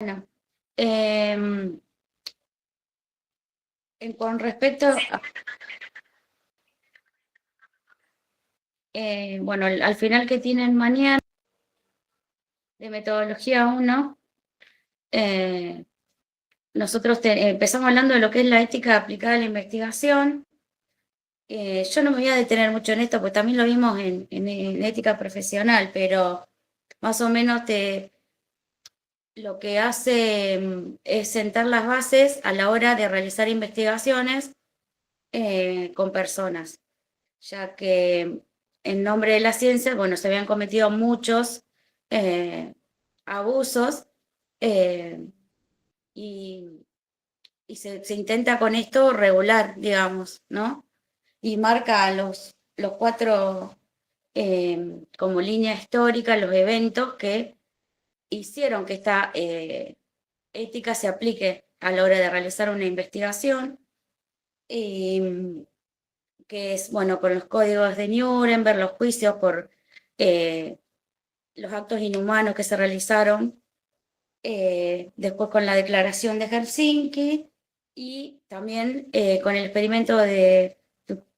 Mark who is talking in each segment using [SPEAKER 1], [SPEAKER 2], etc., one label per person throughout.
[SPEAKER 1] Bueno, con respecto a, bueno, al final que tienen mañana de metodología 1, nosotros empezamos hablando de lo que es la ética aplicada a la investigación. Yo no me voy a detener mucho en esto, porque también lo vimos en ética profesional, pero más o menos lo que hace es sentar las bases a la hora de realizar investigaciones con personas, ya que en nombre de la ciencia, bueno, se habían cometido muchos abusos eh, y, y se intenta con esto regular, digamos, ¿no? Y marca los cuatro como línea histórica, los eventos que hicieron que esta ética se aplique a la hora de realizar una investigación. Que es, bueno, con los códigos de Nuremberg, los juicios por los actos inhumanos que se realizaron, después con la declaración de Helsinki y también con el experimento de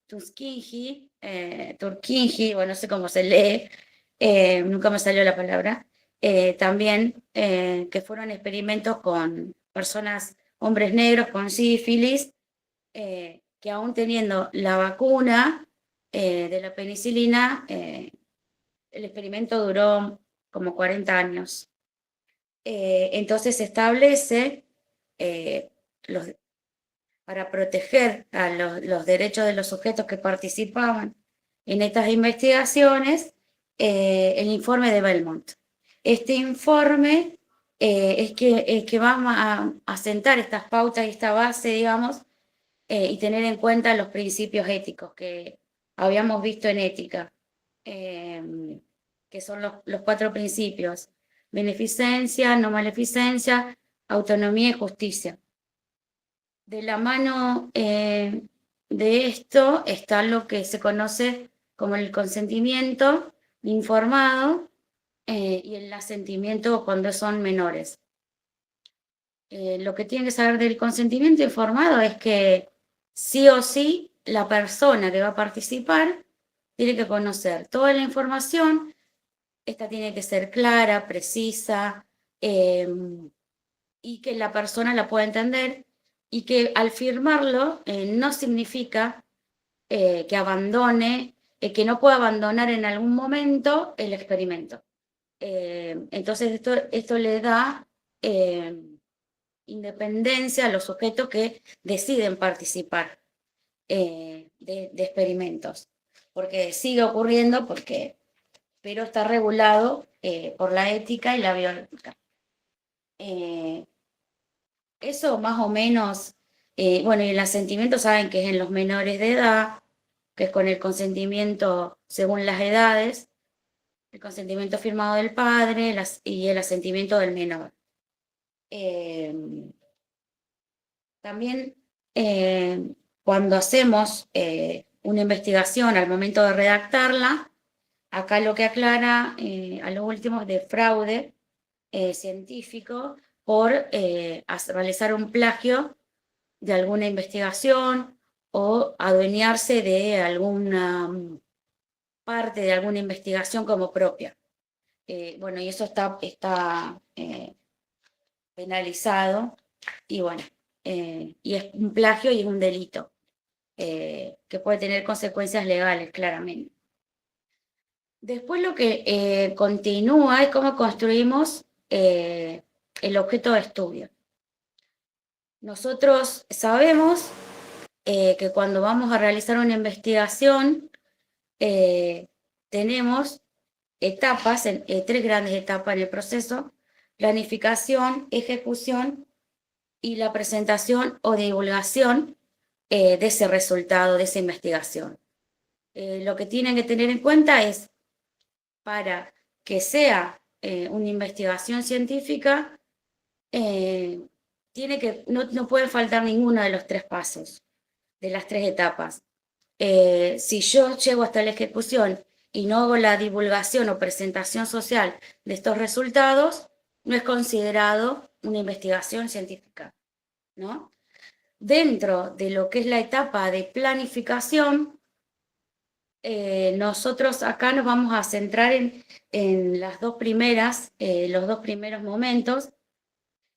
[SPEAKER 1] Turkinghi, bueno, no sé cómo se lee, nunca me salió la palabra, también que fueron experimentos con personas, hombres negros con sífilis, que aún teniendo la vacuna de la penicilina, el experimento duró como 40 años. Entonces se establece eh, los, para proteger a los derechos de los sujetos que participaban en estas investigaciones, el informe de Belmont. Este informe es que va a sentar estas pautas y esta base, digamos, y tener en cuenta los principios éticos que habíamos visto en ética, que son los cuatro principios: beneficencia, no maleficencia, autonomía y justicia. De la mano de esto está lo que se conoce como el consentimiento informado y el asentimiento cuando son menores. Lo que tienen que saber del consentimiento informado es que sí o sí la persona que va a participar tiene que conocer toda la información. Esta tiene que ser clara, precisa, y que la persona la pueda entender, y que al firmarlo no significa que abandone, que no pueda abandonar en algún momento el experimento. Entonces esto le da independencia a los sujetos que deciden participar de experimentos, porque sigue ocurriendo, pero está regulado por la ética y la bioética. Eso más o menos, bueno, y el asentimiento saben que es en los menores de edad, que es con el consentimiento según las edades, el consentimiento firmado del padre y el asentimiento del menor. También cuando hacemos una investigación al momento de redactarla, acá lo que aclara a lo último es de fraude científico por realizar un plagio de alguna investigación o adueñarse de alguna parte de alguna investigación como propia. Bueno, y eso está penalizado, y bueno, y es un plagio y es un delito que puede tener consecuencias legales, claramente. Después lo que continúa es cómo construimos el objeto de estudio. Nosotros sabemos que cuando vamos a realizar una investigación tenemos etapas, tres grandes etapas en el proceso: planificación, ejecución y la presentación o divulgación de ese resultado, de esa investigación. Lo que tienen que tener en cuenta es, para que sea una investigación científica, no puede faltar ninguno de los tres pasos, de las tres etapas. Si yo llego hasta la ejecución y no hago la divulgación o presentación social de estos resultados, no es considerado una investigación científica, ¿no? Dentro de lo que es la etapa de planificación, nosotros acá nos vamos a centrar en las dos primeras, los dos primeros momentos,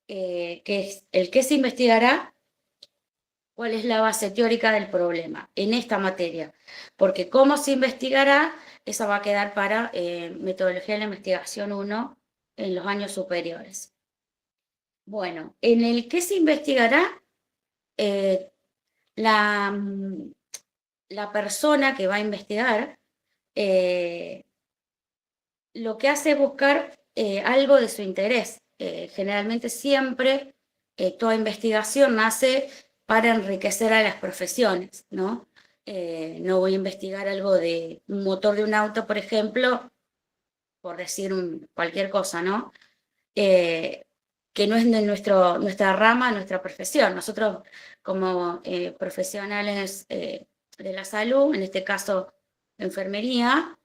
[SPEAKER 1] que es el que se investigará, cuál es la base teórica del problema en esta materia, porque cómo se investigará, esa va a quedar para metodología de la investigación 1 en los años superiores. Bueno, en el que se investigará, la, la persona que va a investigar lo que hace es buscar algo de su interés. Generalmente siempre toda investigación nace para enriquecer a las profesiones, ¿no? No voy a investigar algo de un motor de un auto, por ejemplo, por decir cualquier cosa, ¿no? Que no es de nuestra rama, nuestra profesión. Nosotros como profesionales de la salud, en este caso enfermería,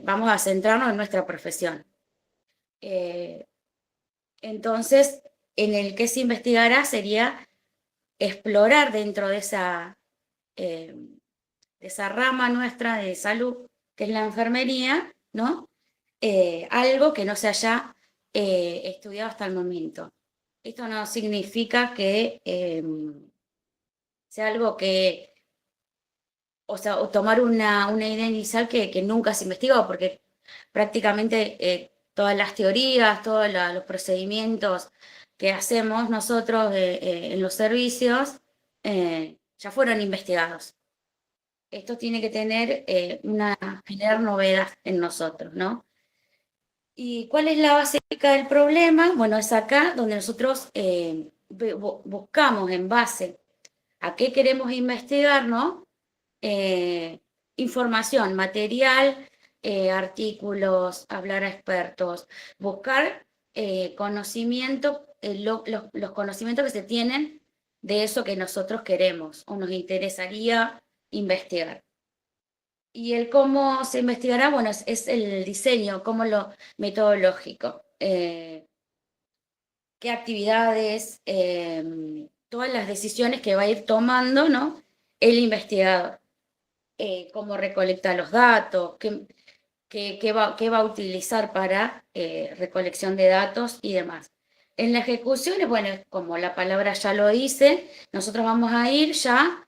[SPEAKER 1] vamos a centrarnos en nuestra profesión. Entonces, en el que se investigará sería explorar dentro de esa rama nuestra de salud, que es la enfermería, ¿no? Algo que no se haya estudiado hasta el momento. Esto no significa que sea algo que, o tomar una idea inicial que nunca se investigó, porque prácticamente todas las teorías, todos los procedimientos que hacemos nosotros en los servicios ya fueron investigados. Esto tiene que generar novedad en nosotros, ¿no? ¿Y cuál es la base del problema? Bueno, es acá donde nosotros buscamos en base a qué queremos investigar, ¿no? Información, material, artículos, hablar a expertos, buscar conocimiento, los conocimientos que se tienen de eso que nosotros queremos o nos interesaría investigar. Y el cómo se investigará, bueno, es el diseño, cómo lo metodológico, qué actividades, todas las decisiones que va a ir tomando, ¿no? El investigador, cómo recolecta los datos, qué va a utilizar para recolección de datos y demás. En la ejecución, bueno, como la palabra ya lo dice, nosotros vamos a ir ya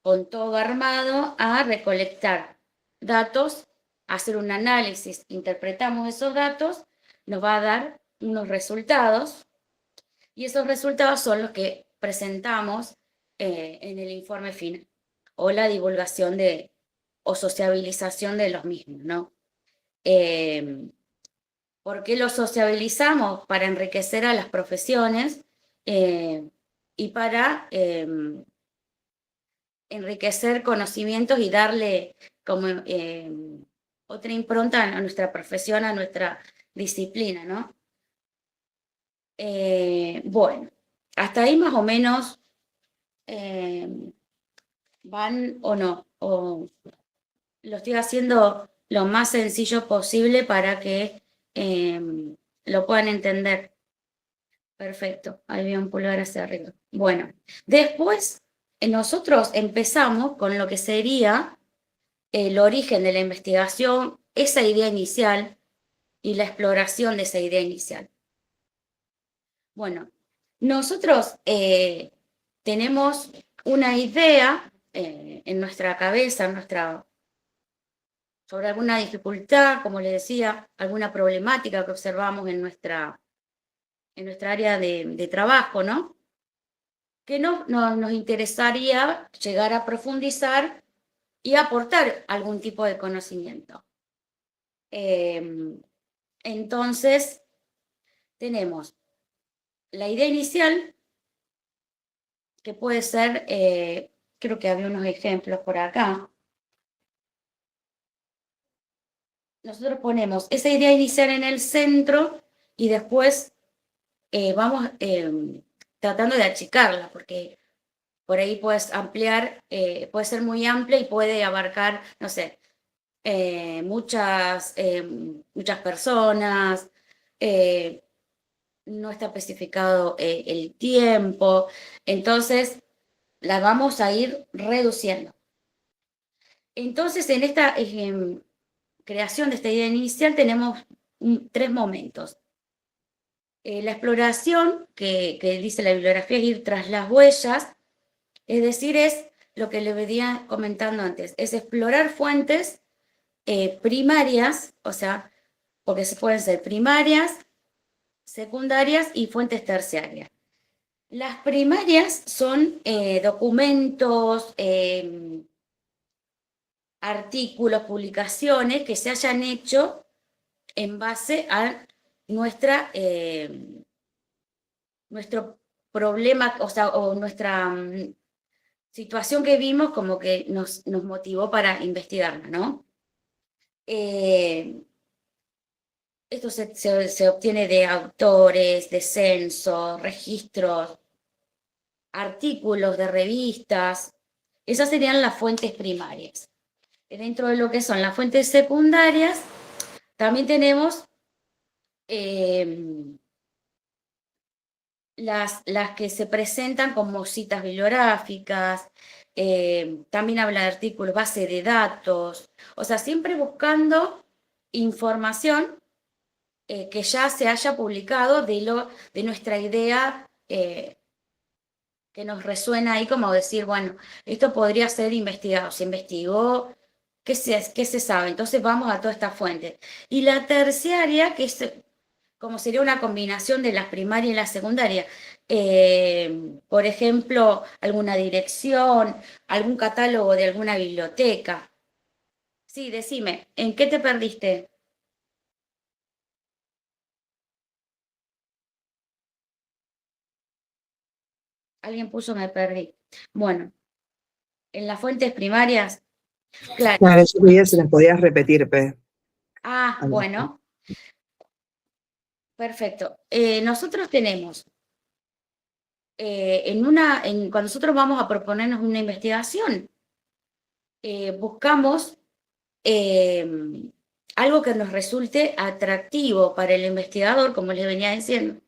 [SPEAKER 1] con todo armado a recolectar datos, hacer un análisis, interpretamos esos datos, nos va a dar unos resultados y esos resultados son los que presentamos en el informe final o la divulgación o sociabilización de los mismos, ¿no? ¿Por qué los sociabilizamos? Para enriquecer a las profesiones y para enriquecer conocimientos y darle como otra impronta a nuestra profesión, a nuestra disciplina, ¿no? Bueno, hasta ahí más o menos van o no, o lo estoy haciendo lo más sencillo posible para que lo puedan entender. Perfecto, ahí veo un pulgar hacia arriba. Bueno, después nosotros empezamos con lo que sería el origen de la investigación, esa idea inicial y la exploración de esa idea inicial. Bueno, nosotros tenemos una idea en nuestra cabeza, sobre alguna dificultad, como les decía, alguna problemática que observamos en nuestra área de trabajo, ¿no? Que nos interesaría llegar a profundizar y aportar algún tipo de conocimiento. Entonces, tenemos la idea inicial, que puede ser, creo que había unos ejemplos por acá. Nosotros ponemos esa idea inicial en el centro y después vamos tratando de achicarla, porque por ahí puedes ampliar, puede ser muy amplia y puede abarcar, no sé, muchas personas, no está especificado el tiempo, entonces la vamos a ir reduciendo. Entonces, en esta creación de esta idea inicial tenemos tres momentos. La exploración, que dice la bibliografía, es ir tras las huellas, es decir, es lo que le venía comentando antes, es explorar fuentes primarias, o sea, porque se pueden ser primarias, secundarias y fuentes terciarias. Las primarias son documentos, artículos, publicaciones que se hayan hecho en base a nuestro problema, o sea, o nuestra situación que vimos como que nos motivó para investigarla, ¿no? Esto se obtiene de autores, de censos, registros, artículos de revistas. Esas serían las fuentes primarias. Dentro de lo que son las fuentes secundarias, también tenemos las que se presentan como citas bibliográficas, también habla de artículos, base de datos, o sea, siempre buscando información que ya se haya publicado de nuestra idea que nos resuena ahí como decir, bueno, esto podría ser investigado, se investigó, qué se sabe? Entonces vamos a toda esta fuente. Y la terciaria, que es como sería una combinación de las primarias y la secundaria. Por ejemplo, alguna dirección, algún catálogo de alguna biblioteca. Sí, decime, ¿en qué te perdiste? Alguien puso me perdí. Bueno, en las fuentes primarias, claro.
[SPEAKER 2] Claro, yo veía si las podías repetir, Pe.
[SPEAKER 1] Ah, bueno, perfecto. Nosotros tenemos, cuando nosotros vamos a proponernos una investigación, buscamos algo que nos resulte atractivo para el investigador, como les venía diciendo,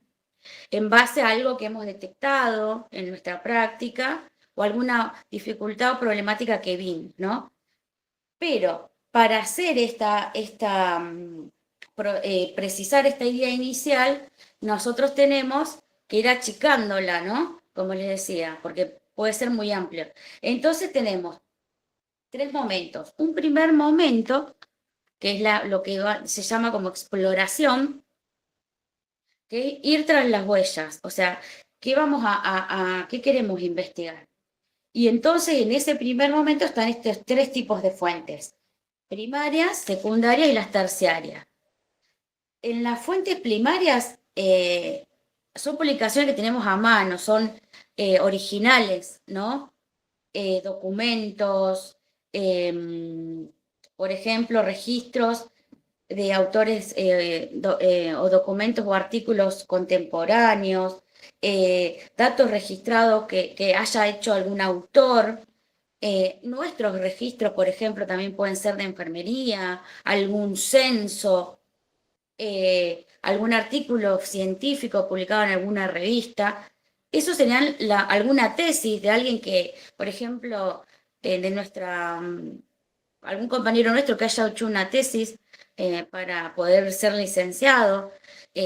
[SPEAKER 1] en base a algo que hemos detectado en nuestra práctica o alguna dificultad o problemática que vimos, ¿no? Pero para hacer precisar esta idea inicial, nosotros tenemos que ir achicándola, ¿no? Como les decía, porque puede ser muy amplio. Entonces tenemos tres momentos. Un primer momento, que es lo que se llama como exploración, que es ir tras las huellas, o sea, ¿qué queremos investigar? Y entonces en ese primer momento están estos tres tipos de fuentes, primarias, secundarias y las terciarias. En las fuentes primarias son publicaciones que tenemos a mano, son originales, ¿no? Documentos, por ejemplo, registros de autores o documentos o artículos contemporáneos, datos registrados que haya hecho algún autor. Nuestros registros, por ejemplo, también pueden ser de enfermería, algún censo, algún artículo científico publicado en alguna revista. Eso serían alguna tesis de alguien que, por ejemplo, de algún compañero nuestro que haya hecho una tesis para poder ser licenciado.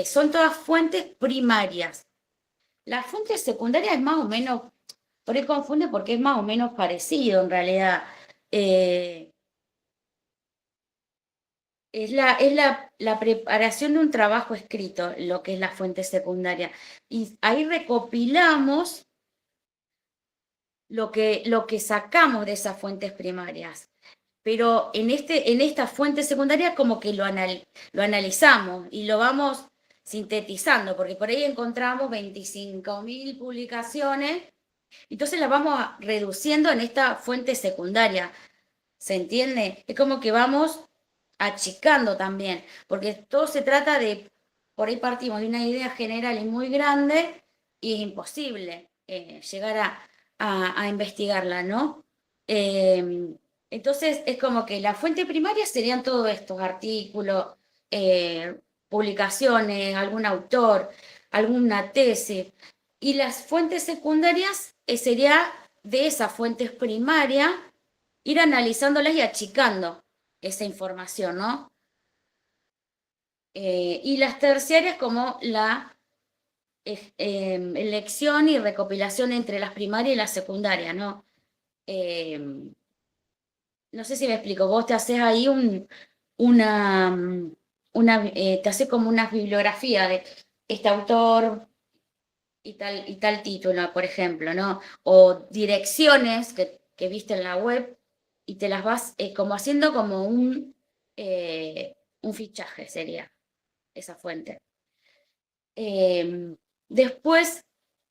[SPEAKER 1] Son todas fuentes primarias. Las fuentes secundarias es más o menos, por ahí confunde porque es más o menos parecido en realidad. Eh, es la preparación de un trabajo escrito, lo que es la fuente secundaria. Y ahí recopilamos lo que sacamos de esas fuentes primarias. Pero en esta fuente secundaria como que lo analizamos y lo vamos sintetizando, porque por ahí encontramos 25.000 publicaciones, entonces las vamos reduciendo en esta fuente secundaria. ¿Se entiende? Es como que vamos achicando también, porque todo se trata de, por ahí partimos de una idea general y muy grande y es imposible llegar a investigarla, ¿no? Entonces es como que la fuente primaria serían todos estos artículos, publicaciones, algún autor, alguna tesis. Y las fuentes secundarias sería de esas fuentes primarias, ir analizándolas y achicando esa información, ¿no? Y las terciarias como la elección y recopilación entre las primarias y las secundarias, ¿no? No sé si me explico, vos te haces ahí una, te haces como una bibliografía de este autor y tal título, por ejemplo, ¿no? O direcciones que viste en la web y te las vas como haciendo como un fichaje, sería esa fuente. Después,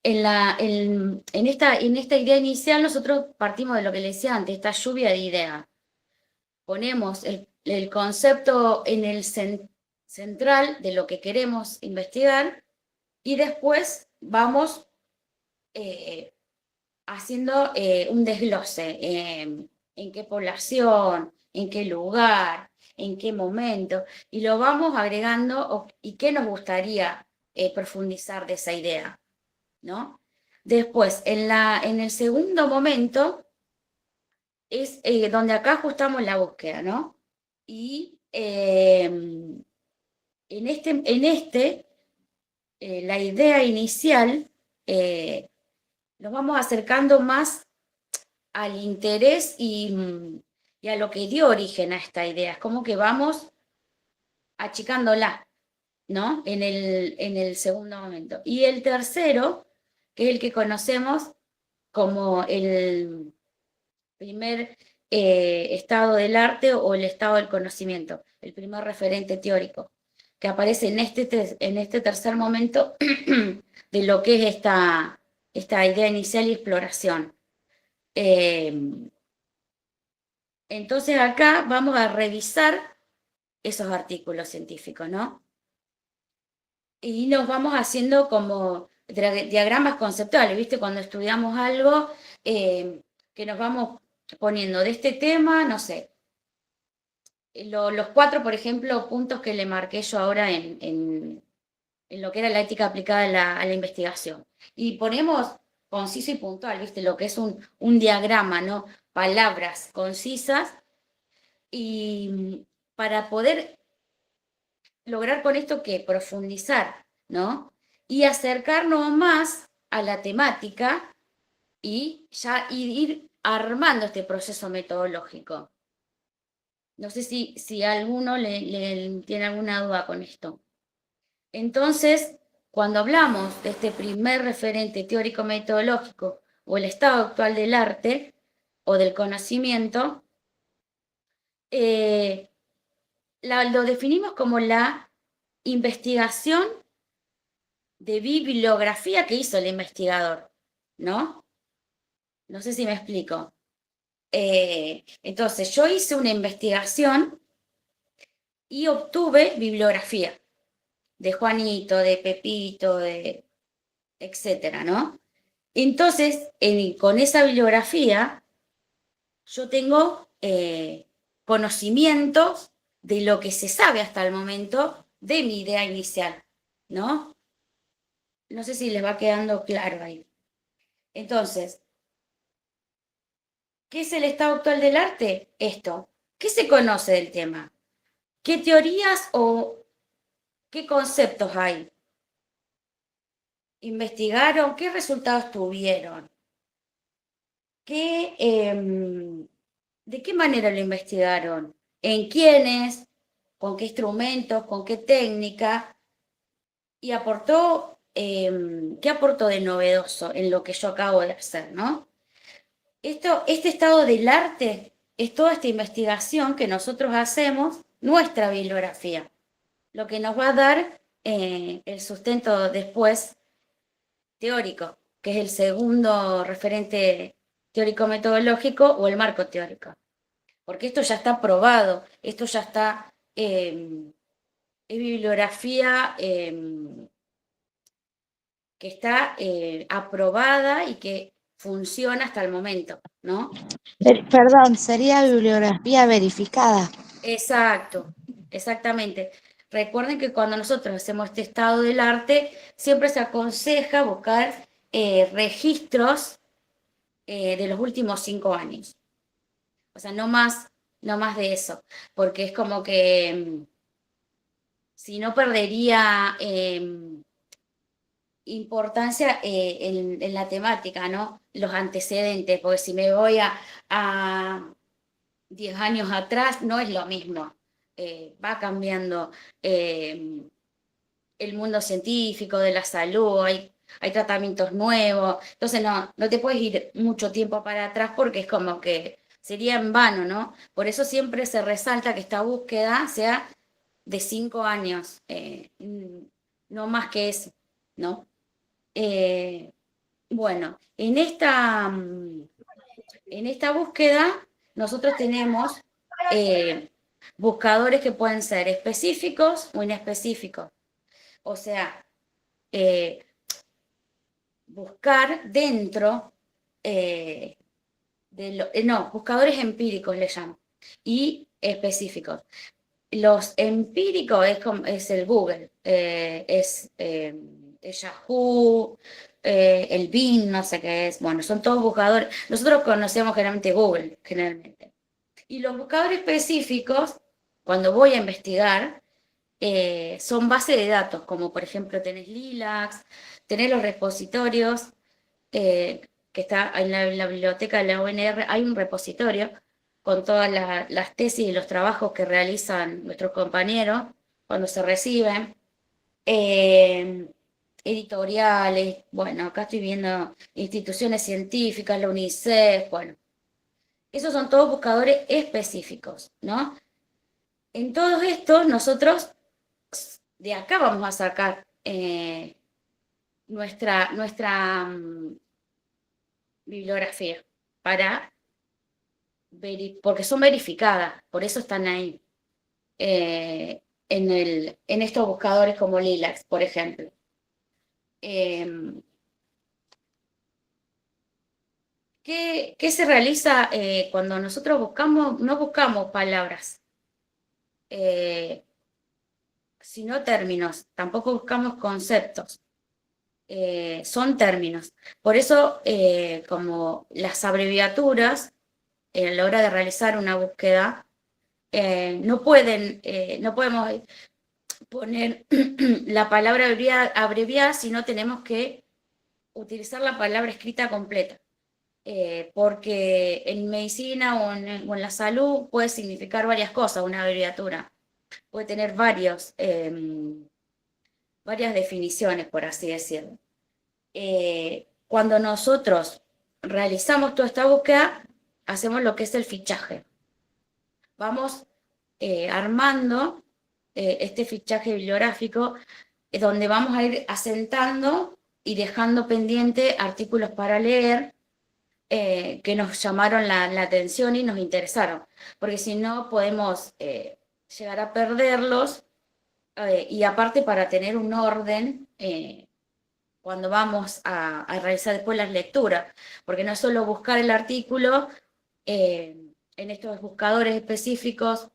[SPEAKER 1] en esta idea inicial, nosotros partimos de lo que le decía antes, esta lluvia de ideas. Ponemos el concepto en el central de lo que queremos investigar y después vamos haciendo un desglose en qué población, en qué lugar, en qué momento, y lo vamos agregando y qué nos gustaría profundizar de esa idea, ¿no? Después, en el segundo momento, es donde acá ajustamos la búsqueda, ¿no? Y la idea inicial, nos vamos acercando más al interés y a lo que dio origen a esta idea. Es como que vamos achicándola, ¿no? En el segundo momento. Y el tercero, que es el que conocemos como el primer estado del arte o el estado del conocimiento, el primer referente teórico, que aparece en este tercer momento de lo que es esta idea inicial y exploración. Entonces acá vamos a revisar esos artículos científicos, ¿no? Y nos vamos haciendo como diagramas conceptuales, ¿viste? Cuando estudiamos algo, que nos vamos poniendo de este tema, no sé, los cuatro, por ejemplo, puntos que le marqué yo ahora en lo que era la ética aplicada a la investigación. Y ponemos conciso y puntual, ¿viste? Lo que es un diagrama, ¿no? Palabras concisas y para poder lograr con esto que profundizar, ¿no? Y acercarnos más a la temática y ya ir armando este proceso metodológico. No sé si alguno tiene alguna duda con esto. Entonces, cuando hablamos de este primer referente teórico metodológico o el estado actual del arte o del conocimiento, lo definimos como la investigación de bibliografía que hizo el investigador, ¿no? No sé si me explico. Entonces, yo hice una investigación y obtuve bibliografía de Juanito, de Pepito, de etcétera, ¿no? Entonces, con esa bibliografía, yo tengo conocimientos de lo que se sabe hasta el momento de mi idea inicial, ¿no? No sé si les va quedando claro ahí. Entonces, ¿qué es el estado actual del arte? Esto. ¿Qué se conoce del tema? ¿Qué teorías o qué conceptos hay? ¿Investigaron? ¿Qué resultados tuvieron? ¿De qué manera lo investigaron? ¿En quiénes? ¿Con qué instrumentos? ¿Con qué técnica? Y ¿qué aportó de novedoso en lo que yo acabo de hacer, ¿no? Este estado del arte es toda esta investigación que nosotros hacemos, nuestra bibliografía, lo que nos va a dar el sustento después teórico, que es el segundo referente teórico-metodológico o el marco teórico. Porque esto ya está probado, esto ya está, es bibliografía que está aprobada y que funciona hasta el momento, ¿no?
[SPEAKER 3] Perdón, sería bibliografía verificada.
[SPEAKER 1] Exacto, exactamente. Recuerden que cuando nosotros hacemos este estado del arte, siempre se aconseja buscar registros de los últimos 5 años. O sea, no más de eso, porque es como que si no perdería importancia en la temática, ¿no? Los antecedentes, porque si me voy a 10 años atrás, no es lo mismo. Va cambiando el mundo científico, de la salud, hay tratamientos nuevos, entonces no te puedes ir mucho tiempo para atrás porque es como que sería en vano, ¿no? Por eso siempre se resalta que esta búsqueda sea de 5 años, no más que eso, ¿no? Eh, bueno, en esta búsqueda nosotros tenemos buscadores que pueden ser específicos o inespecíficos. O sea, eh, buscar dentro no, buscadores empíricos le llamo, y específicos. Los empíricos es el Google, es el Yahoo, el Bing, no sé qué es. Bueno, son todos buscadores. Nosotros conocemos generalmente Google, generalmente. Y los buscadores específicos, cuando voy a investigar, son bases de datos, como por ejemplo tenés Lilacs, tenés los repositorios, que está en la biblioteca de la UNR, hay un repositorio con todas las tesis y los trabajos que realizan nuestros compañeros cuando se reciben, eh, editoriales, bueno, acá estoy viendo instituciones científicas, la UNICEF, bueno, esos son todos buscadores específicos, ¿no? En todos estos nosotros de acá vamos a sacar nuestra bibliografía para porque son verificadas, por eso están ahí en estos buscadores como Lilacs, por ejemplo. ¿Qué se realiza cuando nosotros buscamos? No buscamos palabras, sino términos, tampoco buscamos conceptos. Son términos. Por eso, como las abreviaturas, a la hora de realizar una búsqueda, no podemos poner la palabra abreviada, sino tenemos que utilizar la palabra escrita completa. Porque en medicina o en la salud puede significar varias cosas, una abreviatura. Puede tener varias definiciones, por así decirlo. Cuando nosotros realizamos toda esta búsqueda, hacemos lo que es el fichaje. Vamos armando este fichaje bibliográfico donde vamos a ir asentando y dejando pendiente artículos para leer que nos llamaron la atención y nos interesaron, porque si no podemos llegar a perderlos y aparte para tener un orden cuando vamos a realizar después las lecturas, porque no es solo buscar el artículo en estos buscadores específicos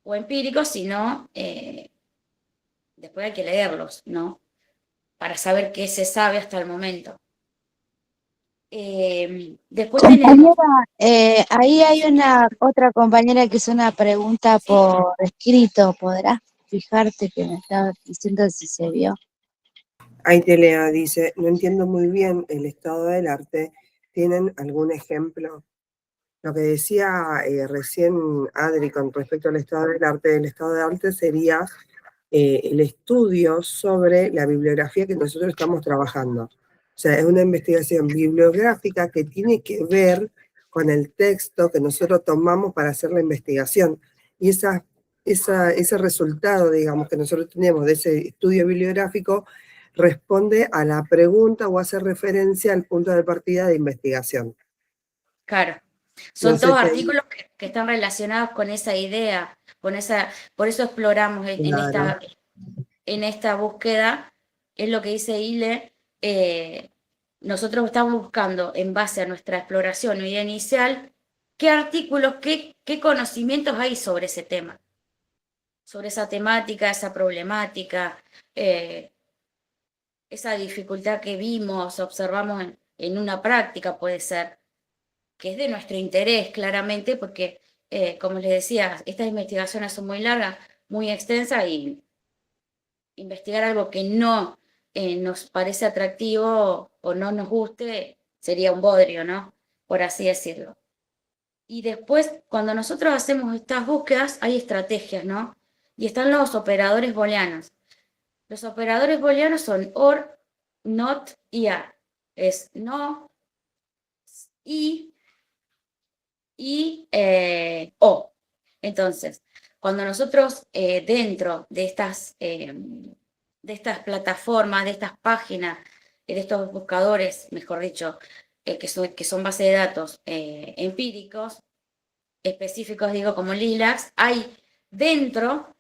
[SPEAKER 1] o empíricos, sino después hay que leerlos, ¿no? Para saber qué se sabe hasta el momento. Después tenemos...
[SPEAKER 3] Compañera, ahí hay una otra compañera que hizo una pregunta
[SPEAKER 1] ¿Sí?
[SPEAKER 3] por escrito. ¿Podrás fijarte que me estaba diciendo si se vio?
[SPEAKER 2] Aitelea dice, no entiendo muy bien el estado del arte. ¿Tienen algún ejemplo? Lo que decía recién Adri con respecto al estado del arte, el estado del arte sería el estudio sobre la bibliografía que nosotros estamos trabajando. O sea, es una investigación bibliográfica que tiene que ver con el texto que nosotros tomamos para hacer la investigación. Y ese resultado, digamos, que nosotros tenemos de ese estudio bibliográfico responde a la pregunta o hace referencia al punto de partida de investigación.
[SPEAKER 1] Claro, son
[SPEAKER 2] No sé
[SPEAKER 1] todos
[SPEAKER 2] si-
[SPEAKER 1] artículos que están relacionados con esa idea, por eso exploramos
[SPEAKER 2] Claro.
[SPEAKER 1] en esta búsqueda, es lo que dice Ile, nosotros estamos buscando en base a nuestra exploración o idea inicial, qué artículos, qué conocimientos hay sobre ese tema. sobre esa temática, esa problemática, esa dificultad que vimos, observamos en una práctica, puede ser, que es de nuestro interés, claramente, porque, como les decía, estas investigaciones son muy largas, muy extensas, y investigar algo que no nos parece atractivo o no nos guste sería un bodrio, ¿no? Por así decirlo. Y después, cuando nosotros hacemos estas búsquedas, hay estrategias, ¿no? Y están los operadores booleanos. Los operadores booleanos son OR, NOT y AR. Es no, y o. Entonces, cuando nosotros dentro de estas plataformas, de estas páginas, de estos buscadores, mejor dicho, que son bases de datos empíricos, específicos, digo, como Lilacs, hay dentro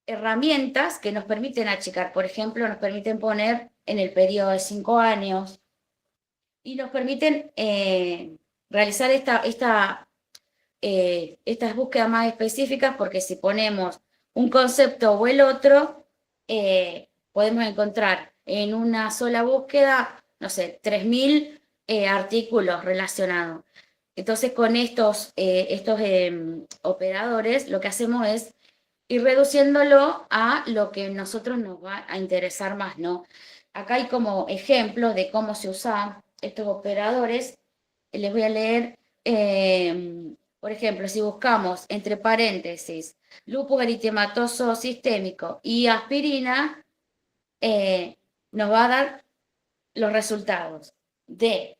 [SPEAKER 1] herramientas que nos permiten achicar. Por ejemplo, nos permiten poner en el periodo de 5 años y nos permiten realizar estas búsquedas más específicas, porque si ponemos un concepto o el otro, podemos encontrar en una sola búsqueda, no sé, 3.000 artículos relacionados. Entonces, con estos operadores, lo que hacemos es ir reduciéndolo a lo que a nosotros nos va a interesar más, ¿no? Acá hay como ejemplos de cómo se usan estos operadores. Les voy a leer, por ejemplo, si buscamos entre paréntesis lupus eritematoso sistémico y aspirina, nos va a dar los resultados de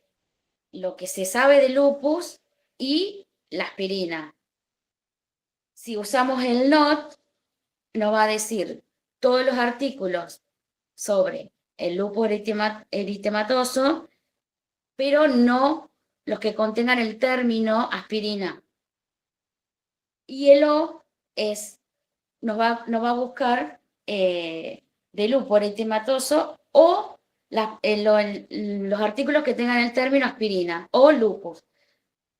[SPEAKER 1] lo que se sabe de lupus y la aspirina. Si usamos el NOT, nos va a decir todos los artículos sobre el lupus eritematoso, pero no los que contengan el término aspirina. Y el O nos va a buscar de lupus eritematoso o los artículos que tengan el término aspirina o lupus.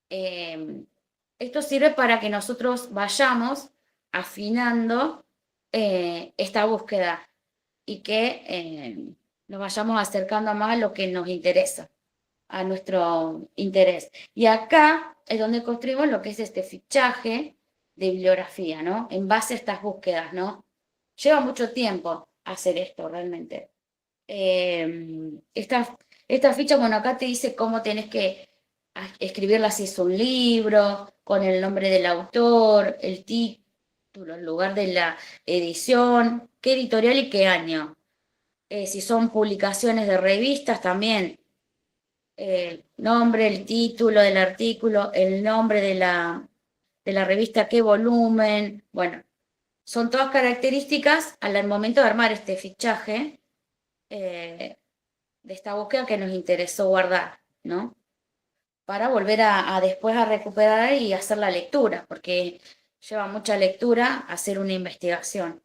[SPEAKER 1] Esto sirve para que nosotros vayamos afinando esta búsqueda y que nos vayamos acercando más a lo que nos interesa, a nuestro interés. Y acá es donde construimos lo que es este fichaje de bibliografía, ¿no? En base a estas búsquedas, ¿no? Lleva mucho tiempo hacer esto realmente. Esta ficha, bueno, acá te dice cómo tenés que escribirla si es un libro, con el nombre del autor, el título, el lugar de la edición, qué editorial y qué año. Si son publicaciones de revistas también, el nombre, el título del artículo, el nombre de la revista, qué volumen. Bueno, son todas características al momento de armar este fichaje de esta búsqueda que nos interesó guardar, ¿no? Para volver a después a recuperar y hacer la lectura, porque lleva mucha lectura hacer una investigación.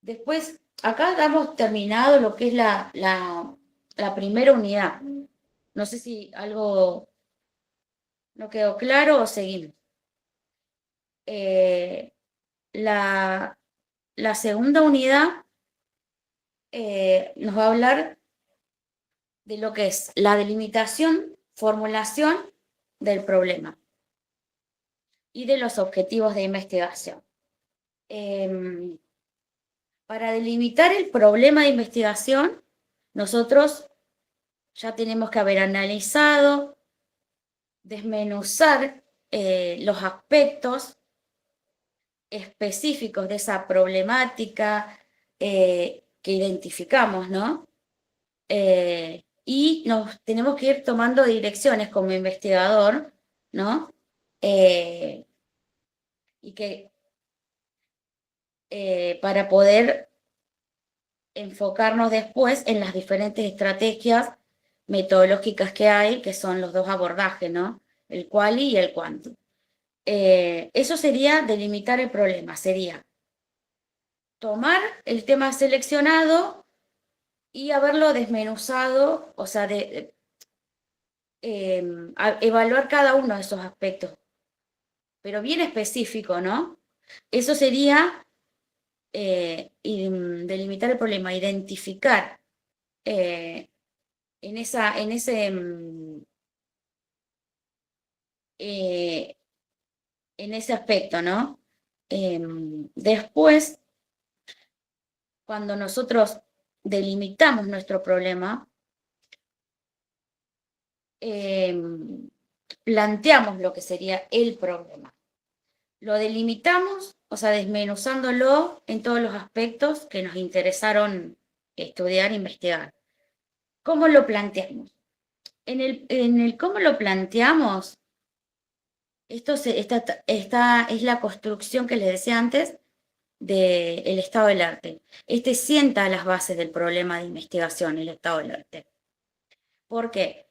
[SPEAKER 1] Después, acá damos terminado lo que es la primera unidad. No sé si algo no quedó claro o seguimos. La segunda unidad nos va a hablar de lo que es la delimitación, formulación del problema y de los objetivos de investigación. Para delimitar el problema de investigación, nosotros ya tenemos que haber analizado, desmenuzar los aspectos específicos de esa problemática que identificamos, ¿no? Y nos tenemos que ir tomando direcciones como investigador, ¿no? Y que para poder enfocarnos después en las diferentes estrategias metodológicas que hay, que son los dos abordajes, ¿no? El quali y el quanti. Eso sería delimitar el problema, sería tomar el tema seleccionado y haberlo desmenuzado, o sea, evaluar cada uno de esos aspectos pero bien específico, ¿no? Eso sería delimitar el problema, identificar en ese aspecto, ¿no? Después, cuando nosotros delimitamos nuestro problema, planteamos lo que sería el problema. Lo delimitamos, o sea, desmenuzándolo en todos los aspectos que nos interesaron estudiar e investigar. ¿Cómo lo planteamos? En el cómo lo planteamos, esto es la construcción que les decía antes del estado del arte. Este sienta las bases del problema de investigación, el estado del arte. ¿Por qué?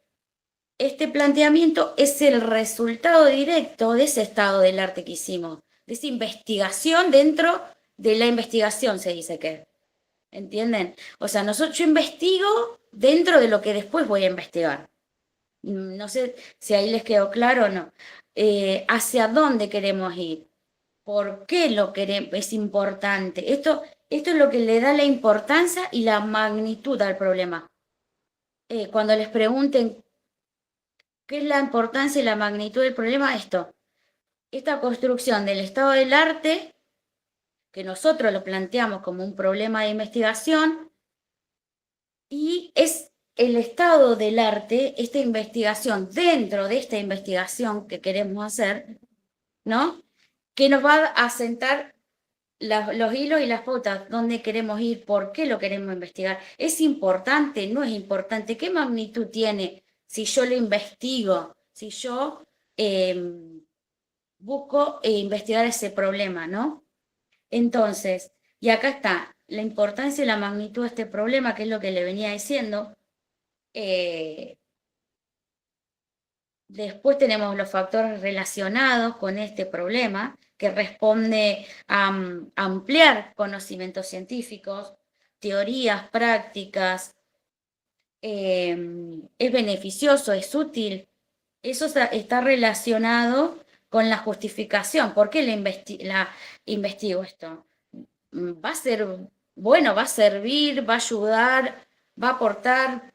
[SPEAKER 1] Este planteamiento es el resultado directo de ese estado del arte que hicimos, de esa investigación dentro de la investigación, se dice que. ¿Entienden? O sea, yo investigo dentro de lo que después voy a investigar. No sé si ahí les quedó claro o no. ¿Hacia dónde queremos ir? ¿Por qué lo queremos? Es importante. Esto es lo que le da la importancia y la magnitud al problema. Cuando les pregunten qué es la importancia y la magnitud del problema, esta construcción del estado del arte, que nosotros lo planteamos como un problema de investigación, y es el estado del arte, esta investigación, dentro de esta investigación que queremos hacer, ¿no? Que nos va a sentar los hilos y las pautas, dónde queremos ir, por qué lo queremos investigar. ¿Es importante? ¿No es importante? ¿Qué magnitud tiene si yo lo investigo? Si yo busco investigar ese problema, ¿no? Entonces, y acá está la importancia y la magnitud de este problema, que es lo que le venía diciendo. Después tenemos los factores relacionados con este problema, que responde a ampliar conocimientos científicos, teorías, prácticas, es beneficioso, es útil. Eso está relacionado con la justificación. ¿Por qué la investigo esto? ¿Va a ser bueno, va a servir, va a ayudar, va a aportar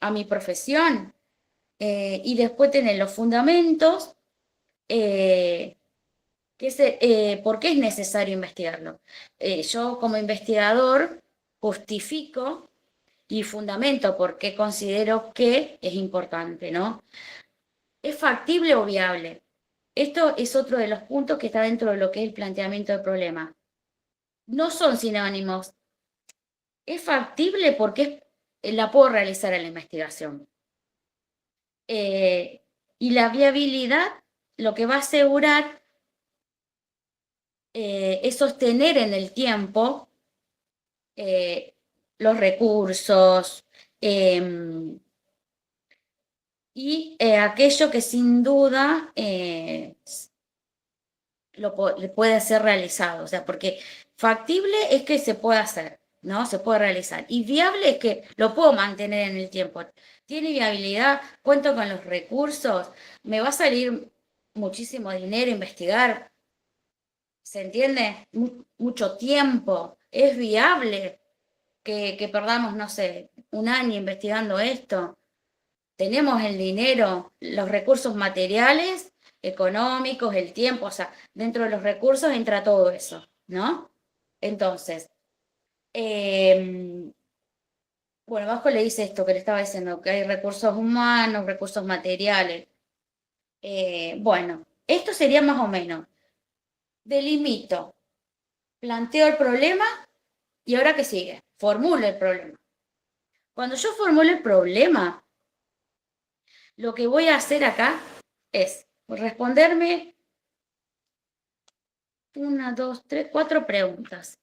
[SPEAKER 1] a mi profesión? Y después tener los fundamentos, ¿por qué es necesario investigarlo? Yo como investigador justifico y fundamento por qué considero que es importante, ¿no? ¿Es factible o viable? Esto es otro de los puntos que está dentro de lo que es el planteamiento del problema. No son sinónimos. ¿Es factible? Porque la puedo realizar en la investigación. Y la viabilidad lo que va a asegurar es sostener en el tiempo los recursos y aquello que sin duda puede ser realizado. O sea, porque factible es que se puede hacer, ¿no? Se puede realizar. Y viable es que lo puedo mantener en el tiempo. Tiene viabilidad, cuento con los recursos, me va a salir muchísimo dinero investigar. ¿Se entiende? Mucho tiempo. Es viable que perdamos, no sé, un año investigando esto. Tenemos el dinero, los recursos materiales, económicos, el tiempo, o sea, dentro de los recursos entra todo eso, ¿no? Entonces, bueno, abajo le dice esto que le estaba diciendo, que hay recursos humanos, recursos materiales. Bueno, esto sería más o menos. Delimito, planteo el problema y ahora ¿qué sigue? Formulo el problema. Cuando yo formulo el problema, lo que voy a hacer acá es responderme 1, 2, 3, 4 preguntas.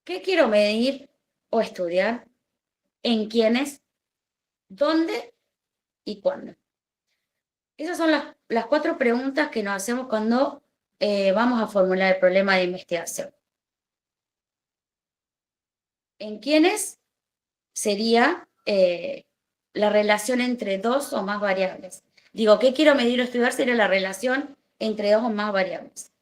[SPEAKER 1] ¿Qué quiero medir o estudiar? ¿En quiénes? ¿Dónde? ¿Y cuándo? Esas son las 4 preguntas que nos hacemos cuando vamos a formular el problema de investigación. ¿En quiénes? Sería la relación entre dos o más variables. Digo, ¿qué quiero medir o estudiar? Sería la relación entre dos o más variables.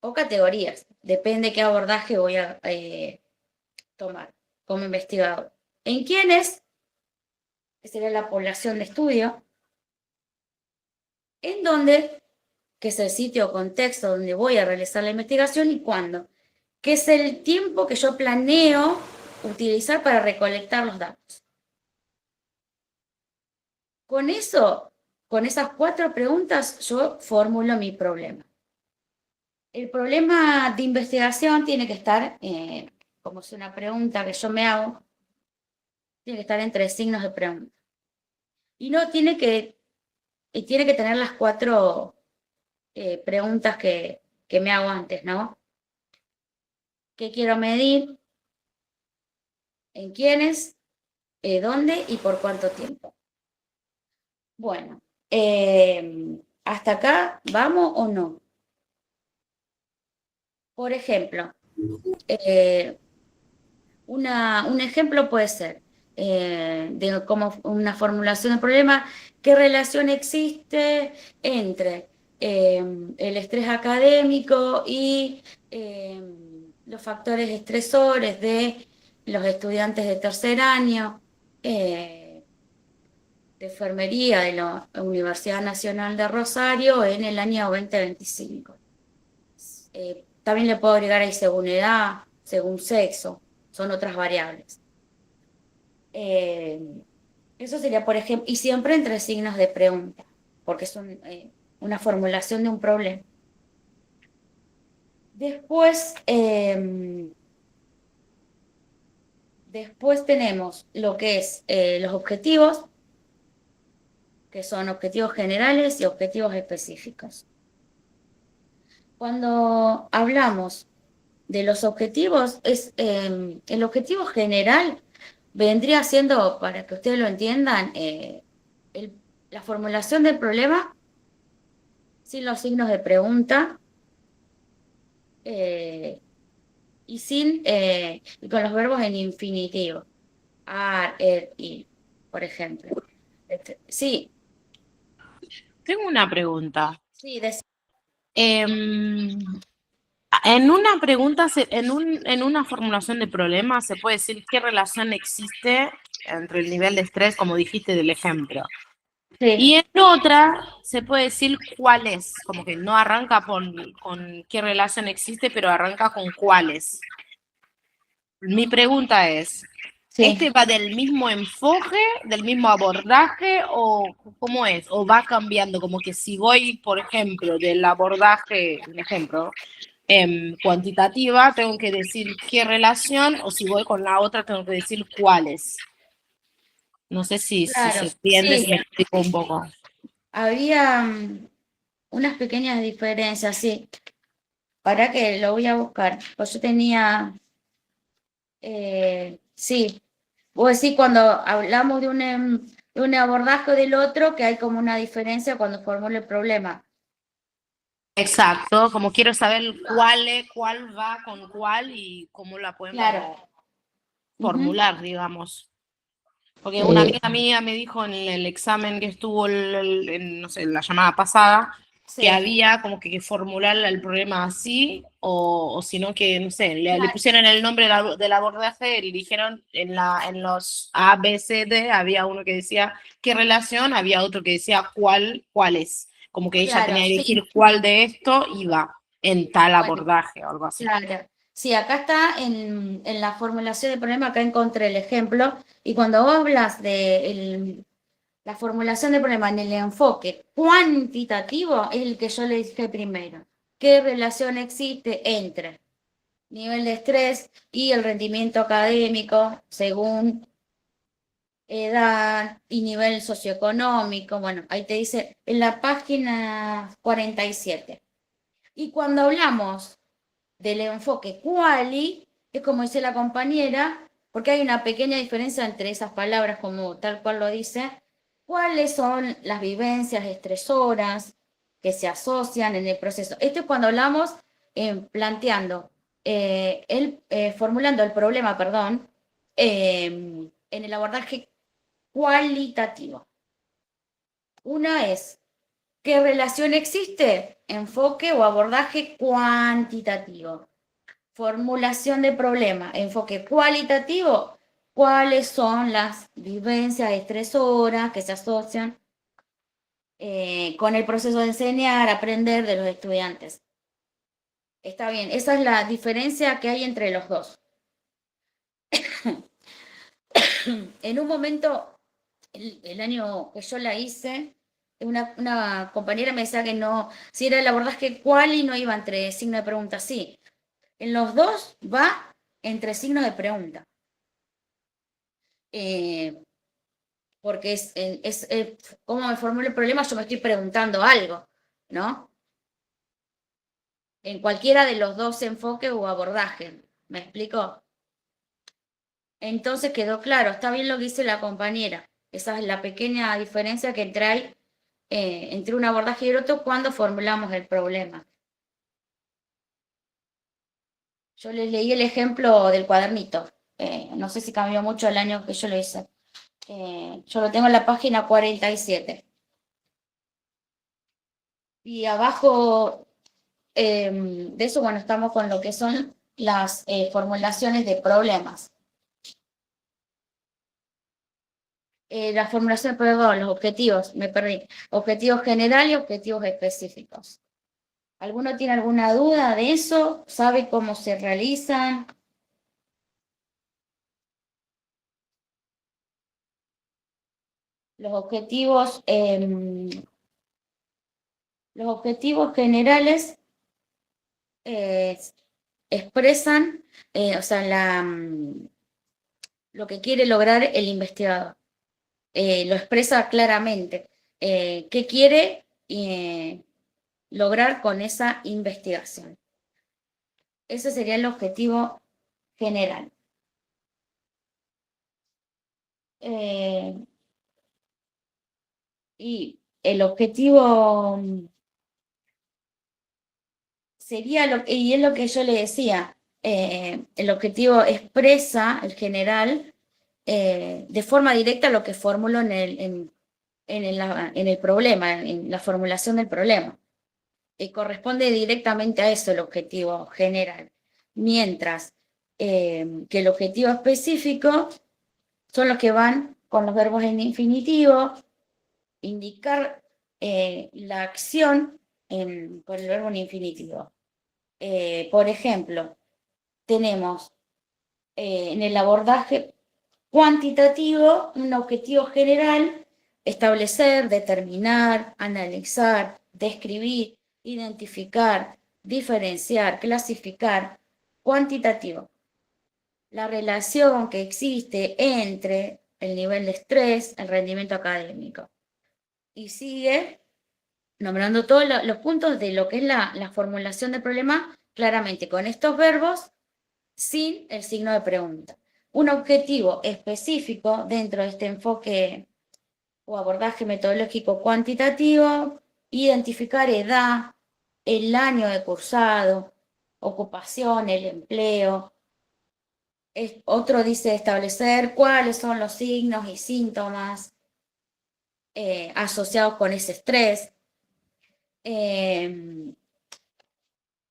[SPEAKER 1] O categorías, depende qué abordaje voy a tomar como investigador. ¿En quiénes? Que sería la población de estudio. ¿En dónde? Que es el sitio o contexto donde voy a realizar la investigación, y cuándo, que es el tiempo que yo planeo utilizar para recolectar los datos. Con eso, con esas 4 preguntas, yo formulo mi problema. El problema de investigación tiene que estar, como es una pregunta que yo me hago, tiene que estar entre signos de pregunta. Y no tiene que, tiene que tener las 4 preguntas que me hago antes, ¿no? ¿Qué quiero medir? ¿En quiénes? ¿Dónde? ¿Y por cuánto tiempo? Bueno, ¿hasta acá vamos o no? Por ejemplo, un ejemplo puede ser de como una formulación del problema: ¿qué relación existe entre el estrés académico y los factores estresores de los estudiantes de tercer año de enfermería de la Universidad Nacional de Rosario en el año 2025? También le puedo agregar ahí según edad, según sexo, son otras variables. Eso sería, por ejemplo, y siempre entre signos de pregunta, porque es una formulación de un problema. Después, después tenemos lo que es los objetivos, que son objetivos generales y objetivos específicos. Cuando hablamos de los objetivos, el objetivo general vendría siendo, para que ustedes lo entiendan, la formulación del problema sin los signos de pregunta y y con los verbos en infinitivo. Ar, ir, por ejemplo. Sí,
[SPEAKER 4] Tengo una pregunta.
[SPEAKER 1] sí,
[SPEAKER 4] Em, en una pregunta, en una formulación de problema, se puede decir qué relación existe entre el nivel de estrés, como dijiste del ejemplo.
[SPEAKER 1] sí,
[SPEAKER 4] Y en otra se puede decir cuál es, como que no arranca con qué relación existe, pero arranca con cuáles. Mi pregunta es,
[SPEAKER 1] sí.
[SPEAKER 4] ¿este va del mismo enfoque, del mismo abordaje o cómo es? ¿O va cambiando? Como que si voy, por ejemplo, del abordaje, un ejemplo, cuantitativa, tengo que decir qué relación, o si voy con la otra, tengo que decir cuáles. No sé si
[SPEAKER 1] Claro,
[SPEAKER 4] se entiende,
[SPEAKER 1] sí,
[SPEAKER 4] si me explico un poco.
[SPEAKER 1] había unas pequeñas diferencias, sí. Para que lo voy a buscar. Pues yo tenía, sí, vos decís cuando hablamos de un abordaje o del otro, que hay como una diferencia cuando formulo el problema.
[SPEAKER 4] Exacto, como quiero saber cuál va con cuál y cómo la podemos
[SPEAKER 1] Claro. Ujú.
[SPEAKER 4] formular, digamos. Porque una
[SPEAKER 2] Eh,
[SPEAKER 4] amiga mía me dijo en el examen que estuvo, no sé, la llamada pasada,
[SPEAKER 1] Sí,
[SPEAKER 4] que había como que formular el problema así, o si no que, no sé, le
[SPEAKER 1] claro,
[SPEAKER 4] pusieron el nombre del abordaje y dijeron en los A, B, C, D, había uno que decía qué relación, había otro que decía cuál es. Como que ella
[SPEAKER 1] claro,
[SPEAKER 4] tenía que
[SPEAKER 1] sí.
[SPEAKER 4] elegir cuál de esto iba en tal
[SPEAKER 1] Bueno,
[SPEAKER 4] abordaje o algo así.
[SPEAKER 1] claro. Sí, acá está en la formulación del problema, acá encontré el ejemplo. Y cuando vos hablas de la formulación del problema en el enfoque cuantitativo, es el que yo le dije primero. ¿Qué relación existe entre nivel de estrés y el rendimiento académico según edad y nivel socioeconómico? Bueno, ahí te dice en la página 47. Y cuando hablamos del enfoque quali, es como dice la compañera, porque hay una pequeña diferencia entre esas palabras, como tal cual lo dice. ¿Cuáles son las vivencias estresoras que se asocian en el proceso? Esto es cuando hablamos planteando, formulando el problema, perdón, en el abordaje cualitativo. Una es, ¿qué relación existe? Enfoque o abordaje cuantitativo. Formulación de problema, enfoque cualitativo. ¿Cuáles son las vivencias estresoras que se asocian con el proceso de enseñar, aprender de los estudiantes? Está bien, esa es la diferencia que hay entre los dos. En un momento, el año que yo la hice, una compañera me decía que no, si era el abordaje cuál y no iba entre signo de pregunta, sí. En los dos va entre signos de pregunta. Porque cómo me formulo el problema, yo me estoy preguntando algo, ¿no? En cualquiera de los dos enfoques o abordajes. ¿Me explico? Entonces quedó claro, está bien lo que dice la compañera. Esa es la pequeña diferencia que trae entre un abordaje y el otro cuando formulamos el problema. Yo les leí el ejemplo del cuadernito. No sé si cambió mucho el año que yo lo hice. Yo lo tengo en la página 47. Y abajo de eso, bueno, estamos con lo que son las formulaciones de problemas. La formulación, perdón, los objetivos, me perdí. Objetivos generales y objetivos específicos. ¿Alguno tiene alguna duda de eso? ¿Sabe cómo se realizan? Los objetivos generales expresan, o sea, lo que quiere lograr el investigador. Lo expresa claramente. ¿Qué quiere lograr con esa investigación? Ese sería el objetivo general. Y el objetivo sería, y es lo que yo le decía, el objetivo expresa, el general, de forma directa lo que formulo en el problema, en la formulación del problema. Corresponde directamente a eso el objetivo general. Mientras que el objetivo específico son los que van con los verbos en infinitivo, indicar la acción con el verbo en infinitivo. Por ejemplo, tenemos en el abordaje cuantitativo un objetivo general, establecer, determinar, analizar, describir, identificar, diferenciar, clasificar. Cuantitativo, la relación que existe entre el nivel de estrés, el rendimiento académico. Y sigue nombrando todos los puntos de lo que es la formulación del problema, claramente con estos verbos, sin el signo de pregunta. Un objetivo específico dentro de este enfoque o abordaje metodológico cuantitativo, identificar edad, el año de cursado, ocupación, el empleo. Otro dice establecer cuáles son los signos y síntomas asociados con ese estrés.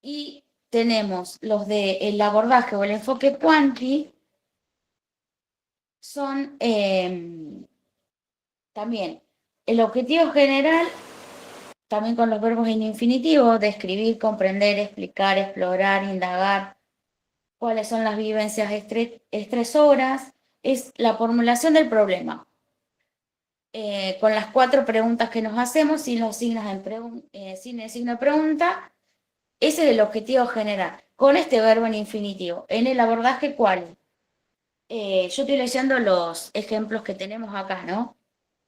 [SPEAKER 1] Y tenemos los del abordaje o el enfoque cuanti, son también el objetivo general, también con los verbos en infinitivo, describir, comprender, explicar, explorar, indagar cuáles son las vivencias estresoras, es la formulación del problema. Con las 4 preguntas que nos hacemos, sin los signos sin el signo de pregunta, ese es el objetivo general, con este verbo en infinitivo. En el abordaje, ¿cuál? Yo estoy leyendo los ejemplos que tenemos acá, ¿no?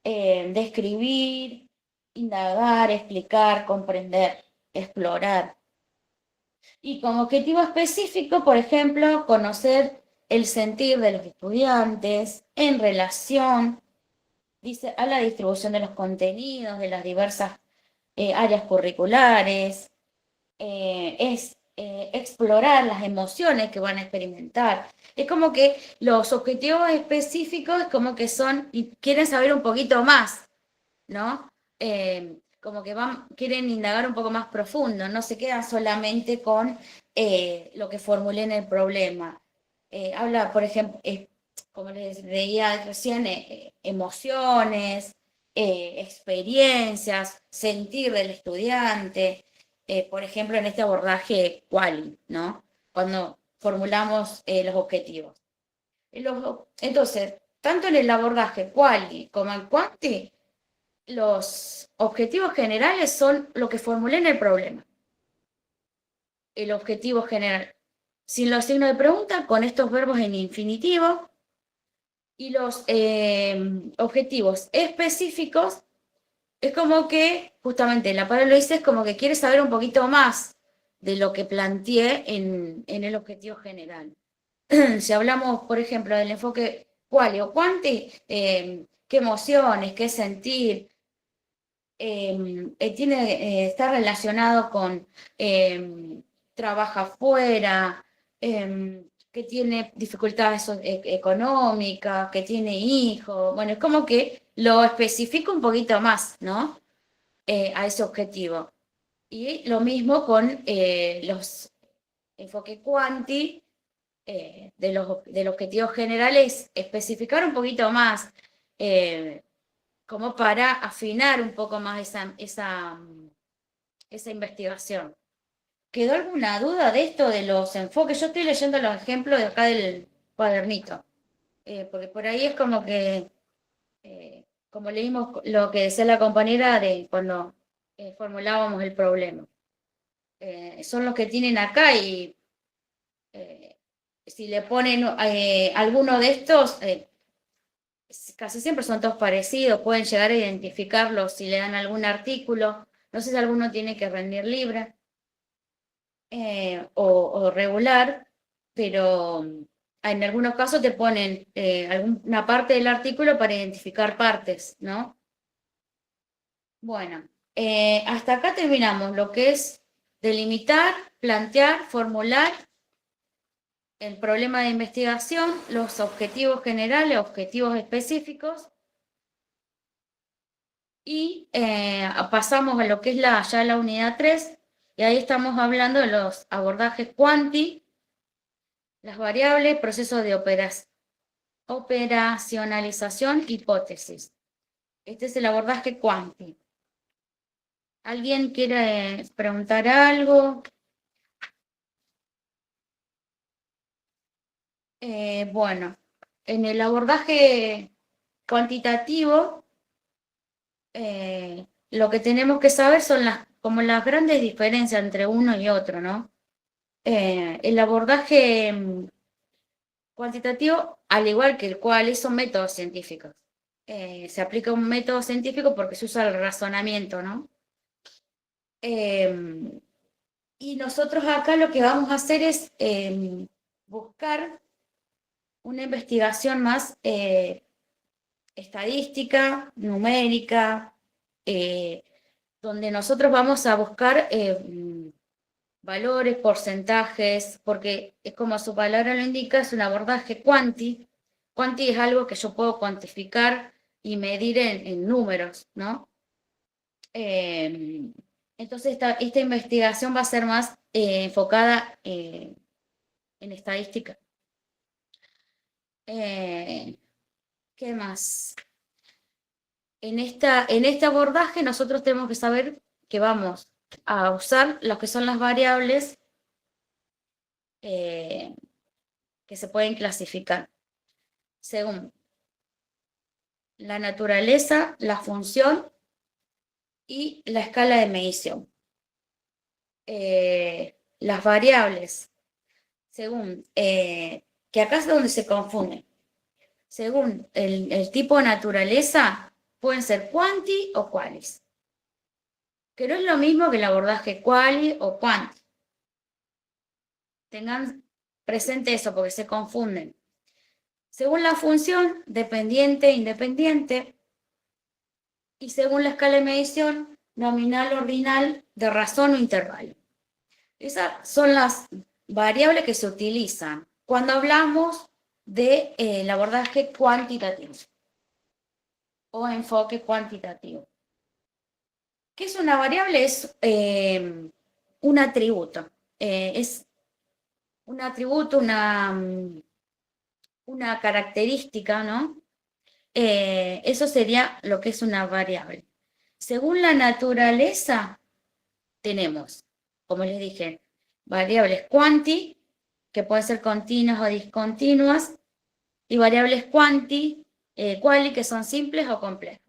[SPEAKER 1] Describir, indagar, explicar, comprender, explorar. Y como objetivo específico, por ejemplo, conocer el sentir de los estudiantes en relación, dice, a la distribución de los contenidos de las diversas áreas curriculares, es explorar las emociones que van a experimentar. Es como que los objetivos específicos como que son, y quieren saber un poquito más, ¿no? como que quieren indagar un poco más profundo, no se quedan solamente con lo que formulé en el problema. Habla, por ejemplo, como les veía recién, emociones, experiencias, sentir del estudiante, por ejemplo, en este abordaje quali, ¿no? Cuando formulamos los objetivos. Entonces, tanto en el abordaje quali como en quanti, los objetivos generales son lo que formulé en el problema. El objetivo general. Sin los signos de pregunta, con estos verbos en infinitivo. Y los objetivos específicos, es como que, justamente, la palabra lo dice, es como que quiere saber un poquito más de lo que planteé en el objetivo general. Si hablamos, por ejemplo, del enfoque quali o quanti, qué emociones, qué sentir, está relacionado con trabaja afuera, que tiene dificultades económicas, que tiene hijos. Bueno, es como que lo especifica un poquito más, ¿no? A ese objetivo. Y lo mismo con los enfoques quanti, del objetivo general, es especificar un poquito más, como para afinar un poco más esa investigación. ¿Quedó alguna duda de esto de los enfoques? Yo estoy leyendo los ejemplos de acá del cuadernito, porque por ahí es como que, como leímos lo que decía la compañera de cuando formulábamos el problema. Son los que tienen acá y si le ponen alguno de estos, casi siempre son todos parecidos, pueden llegar a identificarlos si le dan algún artículo, no sé si alguno tiene que rendir libre o regular, pero en algunos casos te ponen alguna parte del artículo para identificar partes, ¿no? Bueno, hasta acá terminamos lo que es delimitar, plantear, formular el problema de investigación, los objetivos generales, objetivos específicos, y pasamos a lo que es ya la unidad 3, y ahí estamos hablando de los abordajes quanti, las variables, procesos de operacionalización, hipótesis. Este es el abordaje quanti. ¿Alguien quiere preguntar algo? Bueno, en el abordaje cuantitativo, lo que tenemos que saber son como las grandes diferencias entre uno y otro, ¿no? El abordaje cuantitativo, al igual que el cual son métodos científicos. Se aplica un método científico porque se usa el razonamiento, ¿no? Y nosotros acá lo que vamos a hacer es buscar una investigación más estadística, numérica, donde nosotros vamos a buscar valores, porcentajes, porque es como su palabra lo indica, es un abordaje quanti. Quanti es algo que yo puedo cuantificar y medir en números, ¿no? Entonces esta investigación va a ser más enfocada en estadística. ¿Qué más? En este abordaje nosotros tenemos que saber que vamos a usar lo que son las variables que se pueden clasificar según la naturaleza, la función y la escala de medición. Las variables, según, que acá es donde se confunden, según el tipo de naturaleza, pueden ser quanti o qualis, que no es lo mismo que el abordaje quali o quanti. Tengan presente eso porque se confunden. Según la función, dependiente, independiente, y según la escala de medición, nominal, ordinal, de razón o intervalo. Esas son las variables que se utilizan cuando hablamos del abordaje cuantitativo o enfoque cuantitativo. ¿Qué es una variable? Es un atributo. Es un atributo, una característica, ¿no? Eso sería lo que es una variable. Según la naturaleza, tenemos, como les dije, variables quanti, que pueden ser continuas o discontinuas, y variables quali, que son simples o complejas.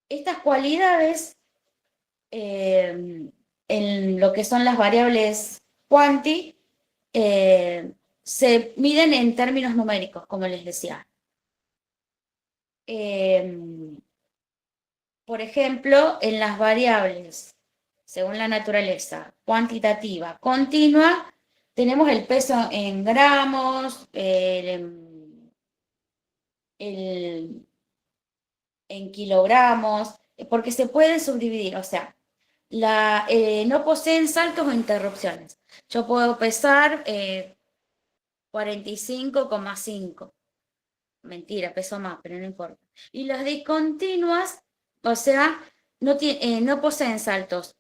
[SPEAKER 1] Estas cualidades, en lo que son las variables quanti, se miden en términos numéricos, como les decía. Por ejemplo, en las variables, según la naturaleza, cuantitativa, continua, tenemos el peso en gramos, en kilogramos, porque se pueden subdividir, o sea, no poseen saltos o interrupciones. Yo puedo pesar 45,5. Mentira, peso más, pero no importa. Y las discontinuas, o sea, no poseen saltos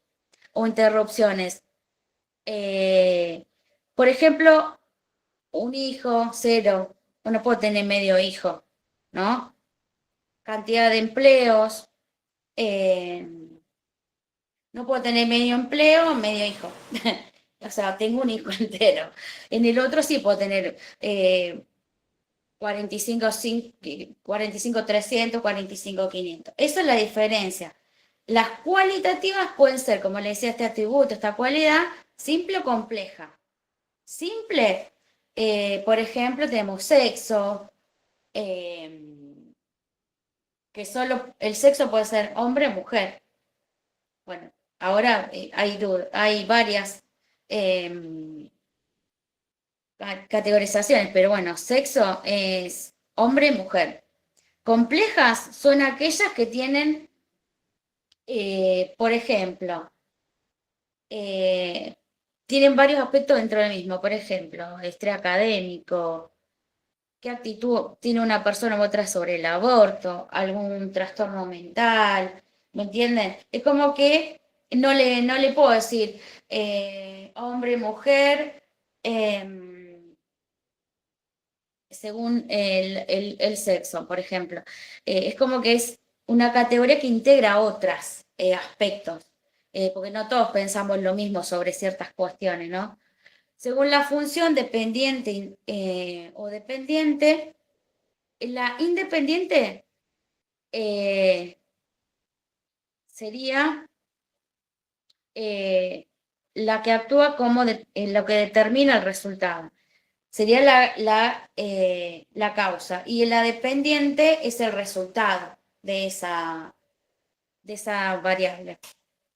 [SPEAKER 1] o interrupciones. Por ejemplo, un hijo, 0, no puedo tener medio hijo, ¿no? Cantidad de empleos, no puedo tener medio empleo, medio hijo. O sea, tengo un hijo entero. En el otro sí puedo tener 45,300, 45,500. Esa es la diferencia. Las cualitativas pueden ser, como le decía, este atributo, esta cualidad, simple o compleja. Simple, por ejemplo, tenemos sexo, que solo el sexo puede ser hombre o mujer. Bueno, ahora hay varias categorizaciones, pero bueno, sexo es hombre y mujer. Complejas son aquellas que tienen, por ejemplo, tienen varios aspectos dentro del mismo. Por ejemplo, estrés académico, qué actitud tiene una persona u otra sobre el aborto, algún trastorno mental, ¿me entienden? Es como que no le puedo decir hombre, mujer, según el sexo, por ejemplo. Es como que es una categoría que integra otros aspectos, porque no todos pensamos lo mismo sobre ciertas cuestiones, ¿no? Según la función dependiente o dependiente, la independiente sería la que actúa como en lo que determina el resultado. Sería la causa. Y la dependiente es el resultado de esa variable,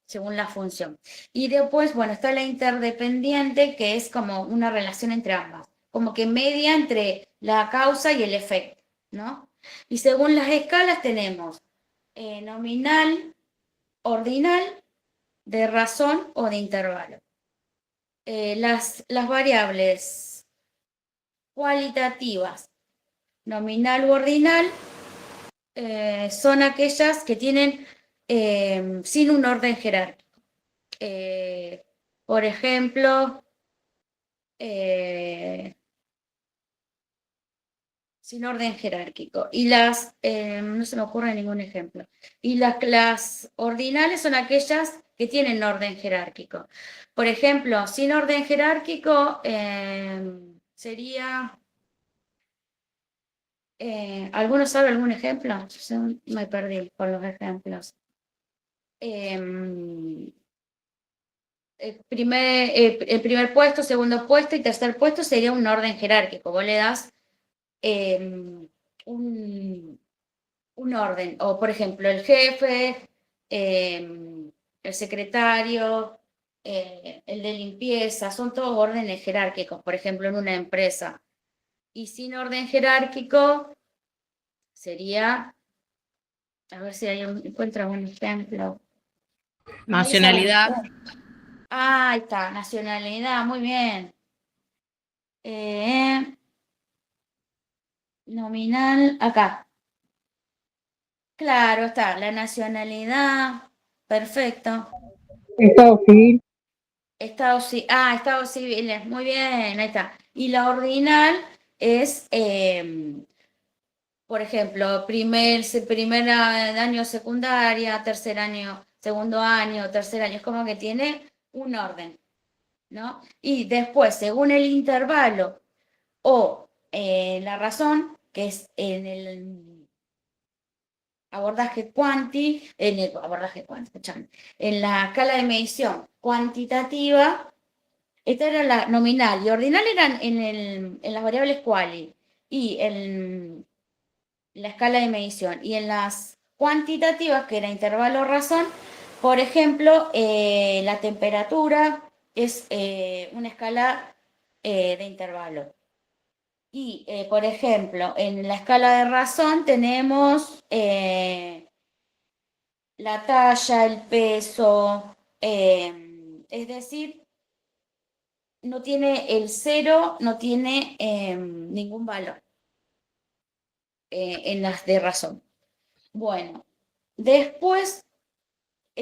[SPEAKER 1] según la función. Y después, bueno, está la interdependiente, que es como una relación entre ambas, como que media entre la causa y el efecto, ¿no? Y según las escalas tenemos nominal, ordinal, de razón o de intervalo. Las variables cualitativas, nominal u ordinal, son aquellas que tienen sin un orden jerárquico. Por ejemplo, sin orden jerárquico. Y no se me ocurre ningún ejemplo. Y las ordinales son aquellas que tienen orden jerárquico. Por ejemplo, sin orden jerárquico sería... ¿alguno sabe algún ejemplo? Yo me perdí con los ejemplos. El primer puesto, segundo puesto y tercer puesto sería un orden jerárquico. Vos le das un orden. O, por ejemplo, el jefe, el secretario, el de limpieza, son todos órdenes jerárquicos, por ejemplo, en una empresa. Y sin orden jerárquico sería, a ver si encuentro un ejemplo.
[SPEAKER 4] Nacionalidad.
[SPEAKER 1] Ah, ahí está, nacionalidad, muy bien. Nominal, acá. Claro, está la nacionalidad, perfecto.
[SPEAKER 5] Estado civil.
[SPEAKER 1] Estados civiles, muy bien, ahí está. Y la ordinal es, por ejemplo, primer año secundaria, tercer año, segundo año, tercer año, es como que tiene un orden, ¿no? Y después, según el intervalo o la razón, que es en el abordaje cuanti, escuchame, en la escala de medición cuantitativa, esta era la nominal y ordinal eran en las variables quali y en la escala de medición. Y en las cuantitativas, que era intervalo razón, por ejemplo, la temperatura es una escala de intervalo. Y, por ejemplo, en la escala de razón tenemos la talla, el peso, es decir, no tiene el cero, no tiene ningún valor en las de razón. Bueno, después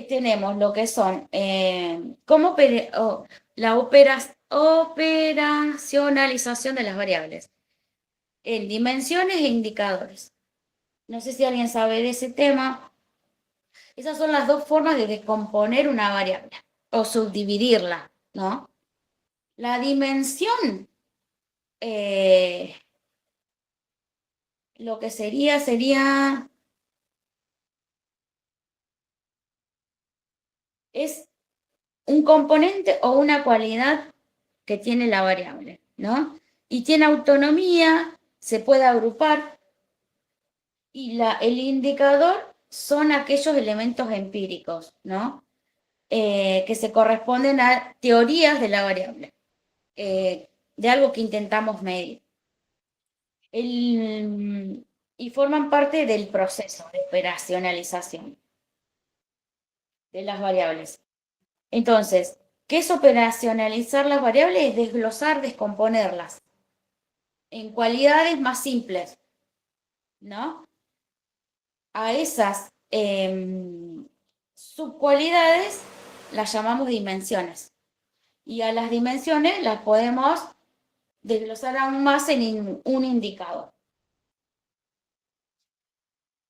[SPEAKER 1] tenemos lo que son la operacionalización de las variables en dimensiones e indicadores. No sé si alguien sabe de ese tema. Esas son las dos formas de descomponer una variable o subdividirla, ¿no? La dimensión, lo que sería es un componente o una cualidad que tiene la variable, ¿no? Y tiene autonomía, se puede agrupar, y el indicador son aquellos elementos empíricos, ¿no? Que se corresponden a teorías de la variable, de algo que intentamos medir. Y forman parte del proceso de operacionalización de las variables. Entonces, ¿qué es operacionalizar las variables? Es desglosar, descomponerlas en cualidades más simples, ¿no? A esas subcualidades las llamamos dimensiones. Y a las dimensiones las podemos desglosar aún más en un indicador.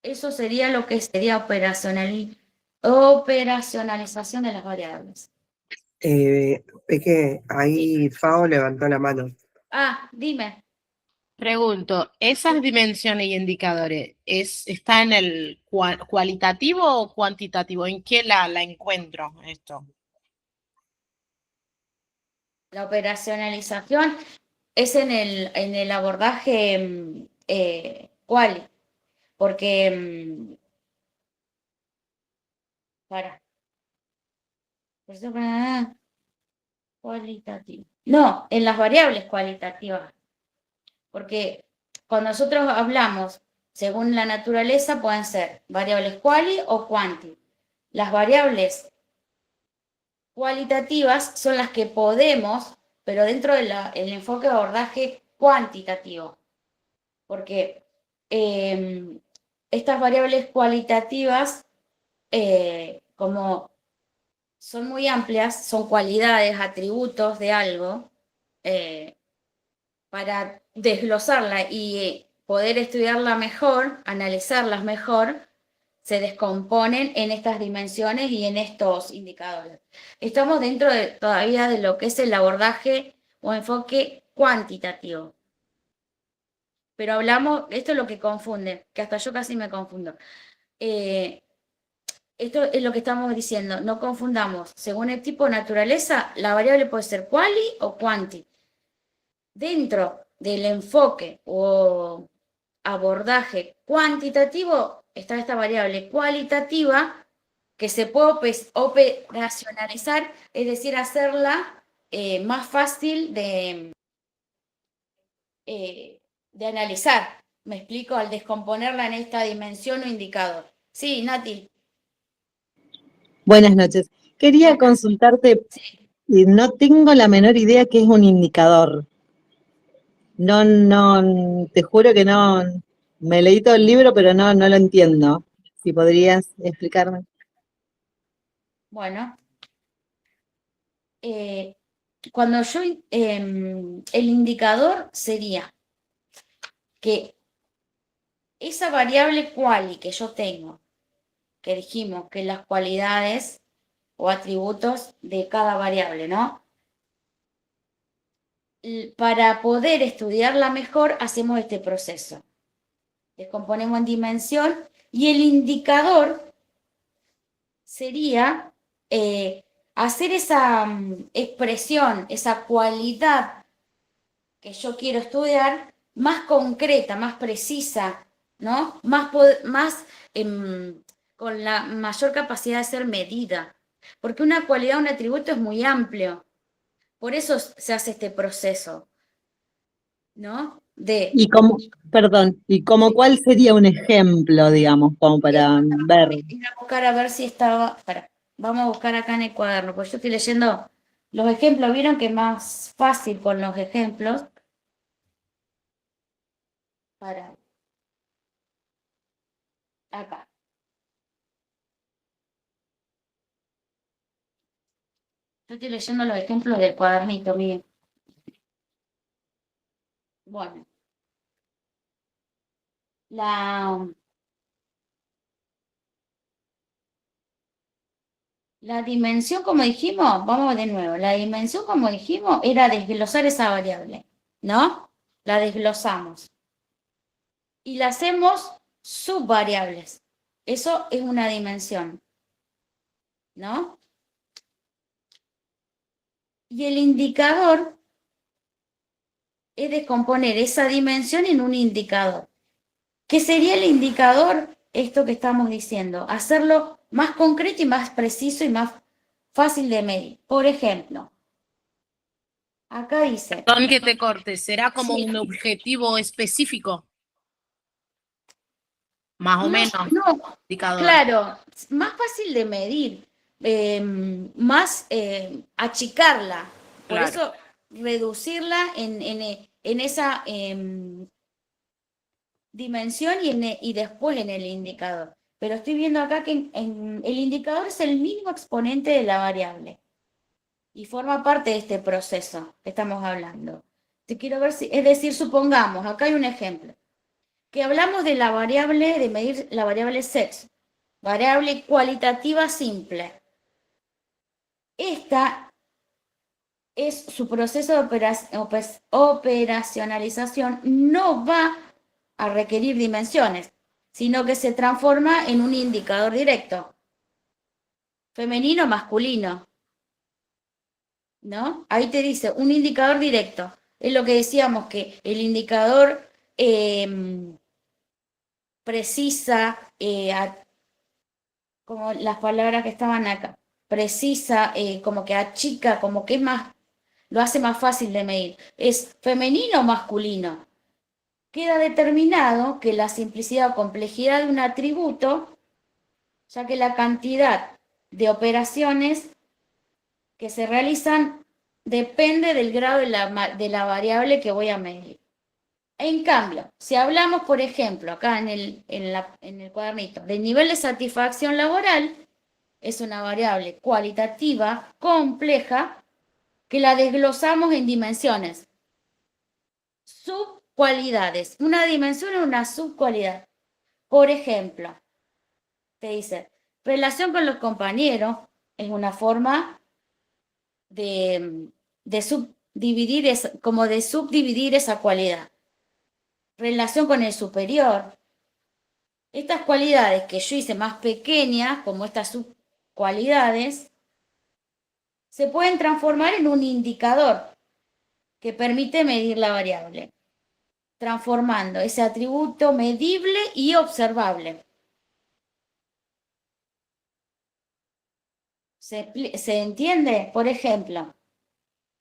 [SPEAKER 1] Eso sería lo que sería operacionalización de las variables.
[SPEAKER 2] Peque, ahí Pau levantó la mano.
[SPEAKER 1] Dime.
[SPEAKER 4] Pregunto, ¿esas dimensiones y indicadores está en el cualitativo o cuantitativo? ¿En qué la encuentro esto?
[SPEAKER 1] La operacionalización es en el abordaje quali, porque cualitativo. No, en las variables cualitativas, porque cuando nosotros hablamos, según la naturaleza, pueden ser variables quali o quanti. Las variables cualitativas son las que podemos, pero dentro del enfoque de abordaje cuantitativo, porque estas variables cualitativas, como son muy amplias, son cualidades, atributos de algo, para desglosarla y poder estudiarla mejor, analizarlas mejor, se descomponen en estas dimensiones y en estos indicadores. Estamos dentro todavía de lo que es el abordaje o enfoque cuantitativo. Pero hablamos, esto es lo que confunde, que hasta yo casi me confundo. Esto es lo que estamos diciendo, no confundamos. Según el tipo de naturaleza, la variable puede ser quali o quanti. Dentro del enfoque o abordaje cuantitativo está esta variable cualitativa que se puede operacionalizar, es decir, hacerla más fácil de analizar. ¿Me explico? Al descomponerla en esta dimensión o indicador. Sí, Nati.
[SPEAKER 5] Buenas noches. Quería consultarte, no tengo la menor idea qué es un indicador. No, te juro que no, me leí todo el libro, pero no lo entiendo. Si podrías explicarme.
[SPEAKER 1] Bueno, cuando yo, el indicador sería que esa variable quali que yo tengo, que dijimos que las cualidades o atributos de cada variable, ¿no? Para poder estudiarla mejor, hacemos este proceso. Descomponemos en dimensión y el indicador sería hacer esa expresión, esa cualidad que yo quiero estudiar más concreta, más precisa, ¿no? Más con la mayor capacidad de ser medida. Porque una cualidad, un atributo es muy amplio. Por eso se hace este proceso, ¿no?
[SPEAKER 5] Y como, perdón, y como cuál sería un ejemplo, digamos, como para ver.
[SPEAKER 1] Ir a buscar a ver si estaba. Vamos a buscar acá en el cuaderno, porque yo estoy leyendo los ejemplos. Vieron que es más fácil con los ejemplos. Para. Acá. Yo estoy leyendo los ejemplos del cuadernito, miren. Bueno. La dimensión, como dijimos, vamos de nuevo. La dimensión, como dijimos, era desglosar esa variable, ¿no? La desglosamos. Y la hacemos subvariables. Eso es una dimensión, ¿no? Y el indicador es descomponer esa dimensión en un indicador. ¿Qué sería el indicador? Esto que estamos diciendo, hacerlo más concreto y más preciso y más fácil de medir. Por ejemplo, acá dice...
[SPEAKER 4] Perdón que te corte, ¿será como
[SPEAKER 1] Sí.
[SPEAKER 4] un objetivo específico? Más o menos,
[SPEAKER 1] No,
[SPEAKER 4] indicador.
[SPEAKER 1] claro, más fácil de medir, más achicarla. Por
[SPEAKER 4] Claro.
[SPEAKER 1] eso reducirla en esa dimensión y después en el indicador. Pero estoy viendo acá que el indicador es el mínimo exponente de la variable y forma parte de este proceso que estamos hablando. Te quiero ver si, es decir, supongamos, acá hay un ejemplo, que hablamos de la variable, de medir la variable sexo, variable cualitativa simple. Esta es su proceso de operacionalización, no va a requerir dimensiones, sino que se transforma en un indicador directo, femenino o masculino, ¿no? Ahí te dice un indicador directo. Es lo que decíamos, que el indicador precisa, como las palabras que estaban acá, precisa, como que achica, como que es más, lo hace más fácil de medir. ¿Es femenino o masculino? Queda determinado que la simplicidad o complejidad de un atributo, ya que la cantidad de operaciones que se realizan depende del grado de la variable que voy a medir. En cambio, si hablamos, por ejemplo, acá en el cuadernito, del nivel de satisfacción laboral, es una variable cualitativa compleja que la desglosamos en dimensiones. Subcualidades. Una dimensión es una subcualidad. Por ejemplo, te dice, relación con los compañeros es una forma de subdividir esa cualidad. Relación con el superior. Estas cualidades que yo hice más pequeñas, como estas subcualidades, se pueden transformar en un indicador que permite medir la variable, transformando ese atributo medible y observable. ¿Se entiende? Por ejemplo,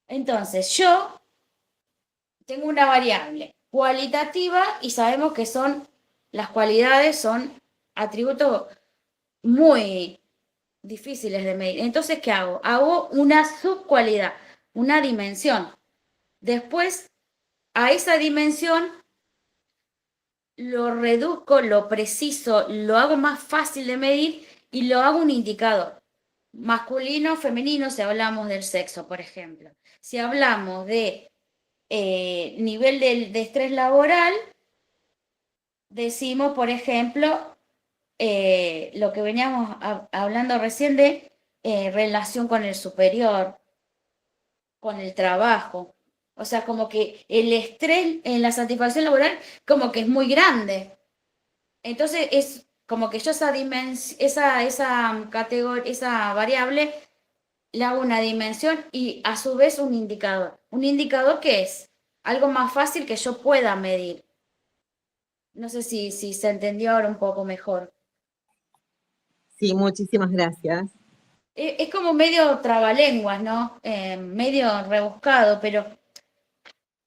[SPEAKER 1] entonces yo tengo una variable cualitativa y sabemos que las cualidades son atributos muy difíciles de medir. Entonces, ¿qué hago? Hago una subcualidad, una dimensión. Después, a esa dimensión lo reduzco, lo preciso, lo hago más fácil de medir y lo hago un indicador. Masculino, femenino, si hablamos del sexo, por ejemplo. Si hablamos de nivel de estrés laboral, decimos, por ejemplo, lo que veníamos hablando recién de relación con el superior, con el trabajo. O sea, como que el estrés en la satisfacción laboral como que es muy grande. Entonces es como que yo esa categoría, esa variable, le hago una dimensión y a su vez un indicador. Un indicador que es algo más fácil que yo pueda medir. No sé si se entendió ahora un poco mejor.
[SPEAKER 5] Sí, muchísimas gracias.
[SPEAKER 1] Es como medio trabalenguas, ¿no? Medio rebuscado, pero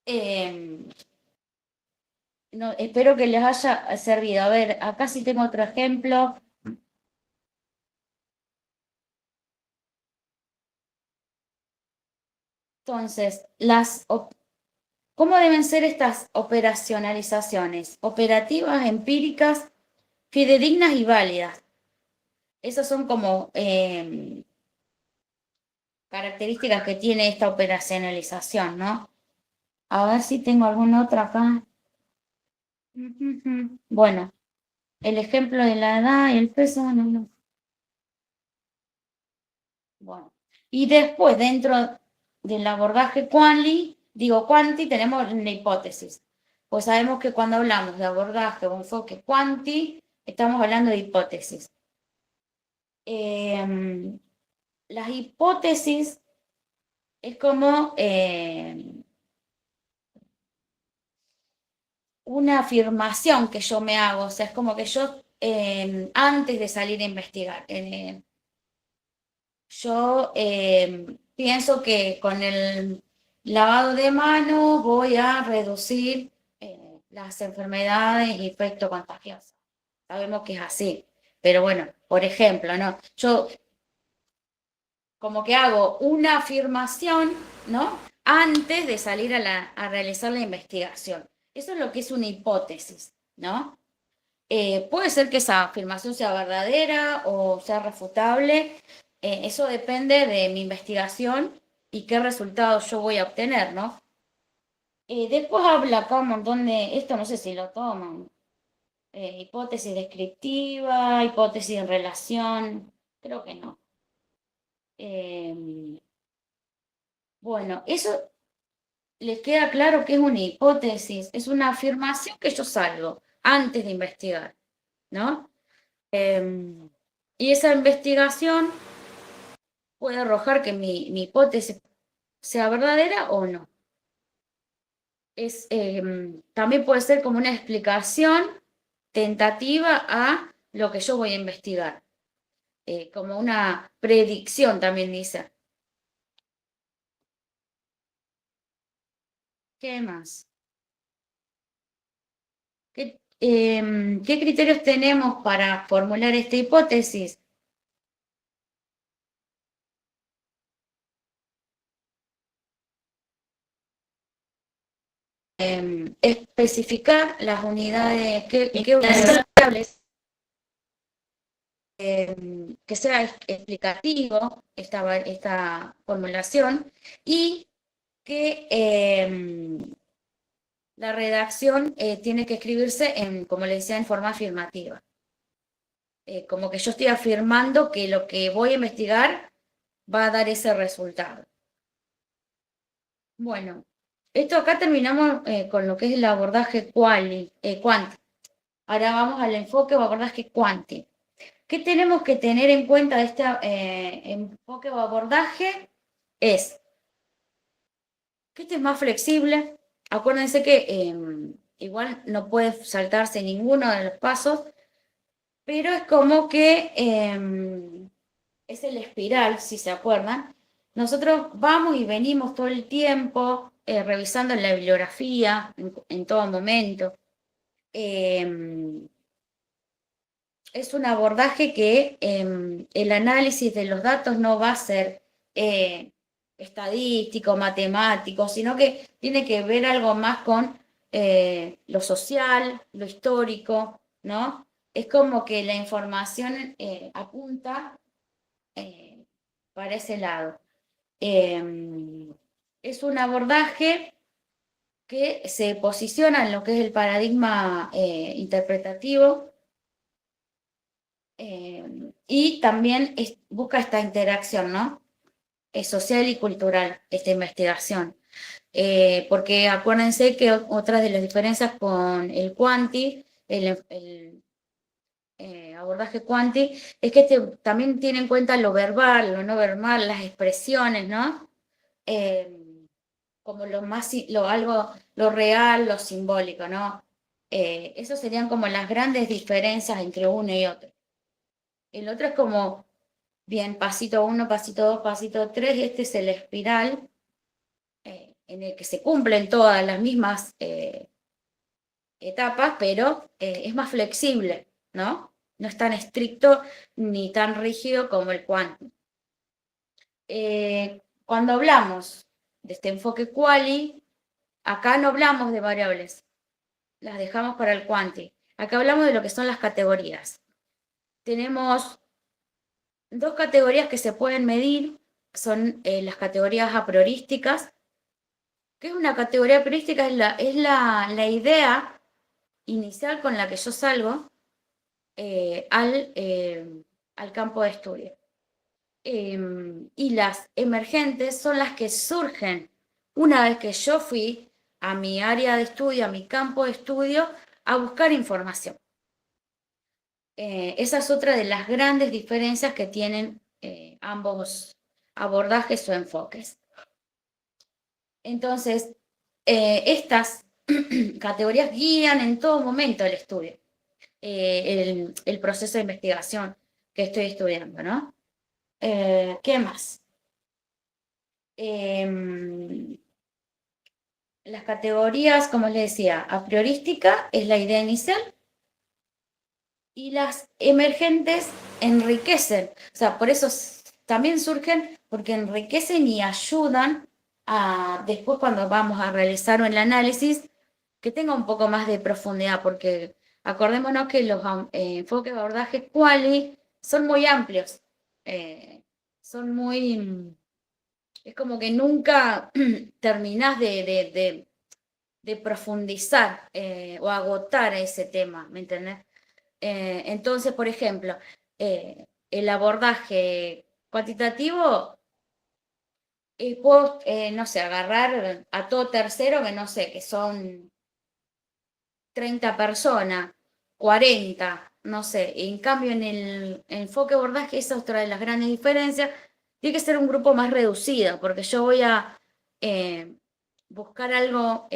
[SPEAKER 1] eh, no, espero que les haya servido. A ver, acá sí tengo otro ejemplo. Entonces, ¿cómo deben ser estas operacionalizaciones? Operativas, empíricas, fidedignas y válidas. Esas son como características que tiene esta operacionalización, ¿no? A ver si tengo alguna otra acá. Bueno, el ejemplo de la edad y el peso, no. Bueno, y después dentro del abordaje Quanti, tenemos la hipótesis. Pues sabemos que cuando hablamos de abordaje o enfoque Quanti, estamos hablando de hipótesis. Las hipótesis es como una afirmación que yo me hago, o sea, es como que yo antes de salir a investigar, yo pienso que con el lavado de manos voy a reducir las enfermedades y efectos contagiosos. Sabemos que es así, pero bueno, por ejemplo, ¿no? Yo como que hago una afirmación, ¿no? Antes de salir a realizar la investigación. Eso es lo que es una hipótesis, ¿no? Puede ser que esa afirmación sea verdadera o sea refutable. Eso depende de mi investigación y qué resultados yo voy a obtener, ¿no? Después habla acá un montón de, esto no sé si lo toman, hipótesis descriptiva, hipótesis en relación, creo que no. Bueno, eso les queda claro que es una hipótesis, es una afirmación que yo salgo antes de investigar, ¿no? Y esa investigación puede arrojar que mi hipótesis sea verdadera o no. También puede ser como una explicación tentativa a lo que yo voy a investigar, como una predicción también dice. ¿Qué más? ¿Qué criterios tenemos para formular esta hipótesis? Especificar las unidades, qué variables, que sea explicativo esta formulación y que la redacción tiene que escribirse como le decía, en forma afirmativa. Como que yo estoy afirmando que lo que voy a investigar va a dar ese resultado. Bueno, esto acá terminamos con lo que es el abordaje quanti. Ahora vamos al enfoque o abordaje quanti. ¿Qué tenemos que tener en cuenta de este enfoque o abordaje? Es que este es más flexible. Acuérdense que igual no puede saltarse ninguno de los pasos, pero es como que es el espiral, si se acuerdan. Nosotros vamos y venimos todo el tiempo revisando la bibliografía en todo momento. Es un abordaje que el análisis de los datos no va a ser estadístico, matemático, sino que tiene que ver algo más con lo social, lo histórico, ¿no? Es como que la información apunta para ese lado. Es un abordaje que se posiciona en lo que es el paradigma interpretativo y también busca esta interacción, ¿no? Social y cultural, esta investigación. Porque acuérdense que otra de las diferencias con el Quanti, el abordaje Quanti, es que también tiene en cuenta lo verbal, lo no verbal, las expresiones, ¿no? Como lo real, lo simbólico, ¿no? Esas serían como las grandes diferencias entre uno y otro. El otro es como, bien, pasito 1, pasito 2, pasito 3, este es el espiral, en el que se cumplen todas las mismas etapas, pero es más flexible, ¿no? No es tan estricto ni tan rígido como el Quanti. Cuando hablamos de este enfoque quali, acá no hablamos de variables, las dejamos para el Quanti. Acá hablamos de lo que son las categorías. Tenemos dos categorías que se pueden medir, son las categorías a priorísticas. ¿Qué es una categoría a priorística? Es la idea inicial con la que yo salgo al campo de estudio. Y las emergentes son las que surgen una vez que yo fui a mi área de estudio, a mi campo de estudio, a buscar información. Esa es otra de las grandes diferencias que tienen ambos abordajes o enfoques. Entonces, estas categorías guían en todo momento el estudio, el proceso de investigación que estoy estudiando, ¿no? ¿Qué más? Las categorías, como les decía, a priorística es la idea inicial y las emergentes enriquecen, o sea, por eso también surgen porque enriquecen y ayudan a después cuando vamos a realizar el análisis que tenga un poco más de profundidad, porque acordémonos que los enfoques de abordaje quali son muy amplios, son muy, es como que nunca terminás de profundizar o agotar ese tema, ¿me entendés? Entonces, por ejemplo, el abordaje cuantitativo, puedo, no sé, agarrar a todo tercero, que no sé, que son 30 personas, 40, no sé. En cambio, en el enfoque abordaje, esa es otra de las grandes diferencias, tiene que ser un grupo más reducido, porque yo voy a buscar algo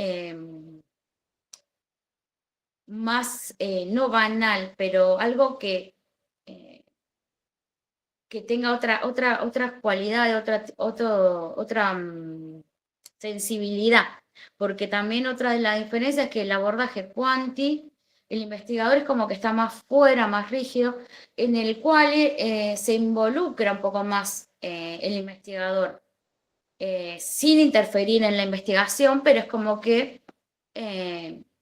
[SPEAKER 1] más, no banal, pero algo que tenga otra cualidad, otra sensibilidad. Porque también otra de las diferencias es que el abordaje Quanti, el investigador es como que está más fuera, más rígido, en el cual se involucra un poco más el investigador, sin interferir en la investigación, pero es como que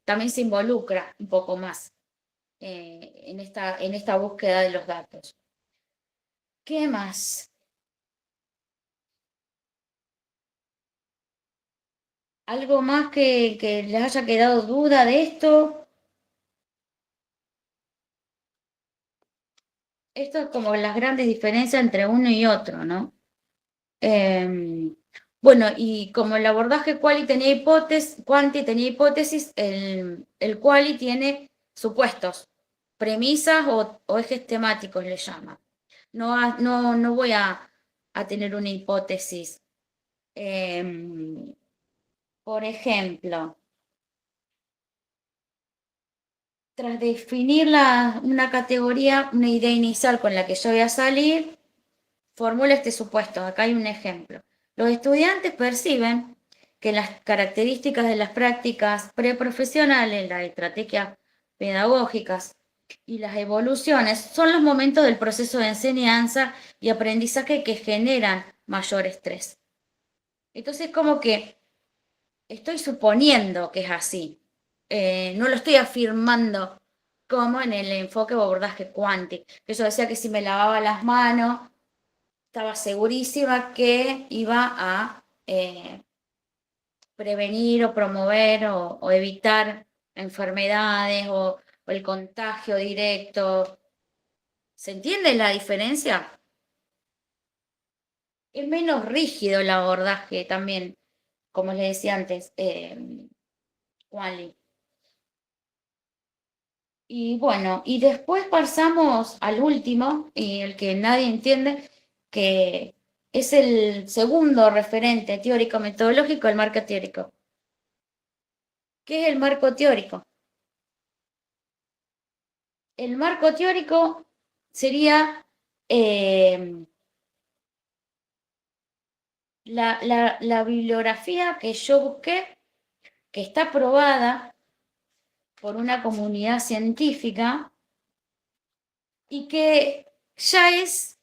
[SPEAKER 1] también se involucra un poco más en esta búsqueda de los datos. ¿Qué más? ¿Algo más que les haya quedado duda de esto? Esto es como las grandes diferencias entre uno y otro, ¿no? Bueno, y como el abordaje quali tenía Quanti tenía hipótesis, el quali tiene supuestos, premisas o ejes temáticos le llama. No voy a tener una hipótesis. Por ejemplo, tras definir una categoría, una idea inicial con la que yo voy a salir, formula este supuesto. Acá hay un ejemplo. Los estudiantes perciben que las características de las prácticas preprofesionales, las estrategias pedagógicas y las evoluciones son los momentos del proceso de enseñanza y aprendizaje que generan mayor estrés. Entonces, como que estoy suponiendo que es así. no lo estoy afirmando como en el enfoque o abordaje cuántico. Yo decía que si me lavaba las manos, estaba segurísima que iba a prevenir o promover o evitar enfermedades o el contagio directo. ¿Se entiende la diferencia? Es menos rígido el abordaje también, como les decía antes, Wally. Y bueno, y después pasamos al último, y el que nadie entiende, que es el segundo referente teórico metodológico, el marco teórico. ¿Qué es el marco teórico? El marco teórico sería la bibliografía que yo busqué, que está aprobada por una comunidad científica y que ya es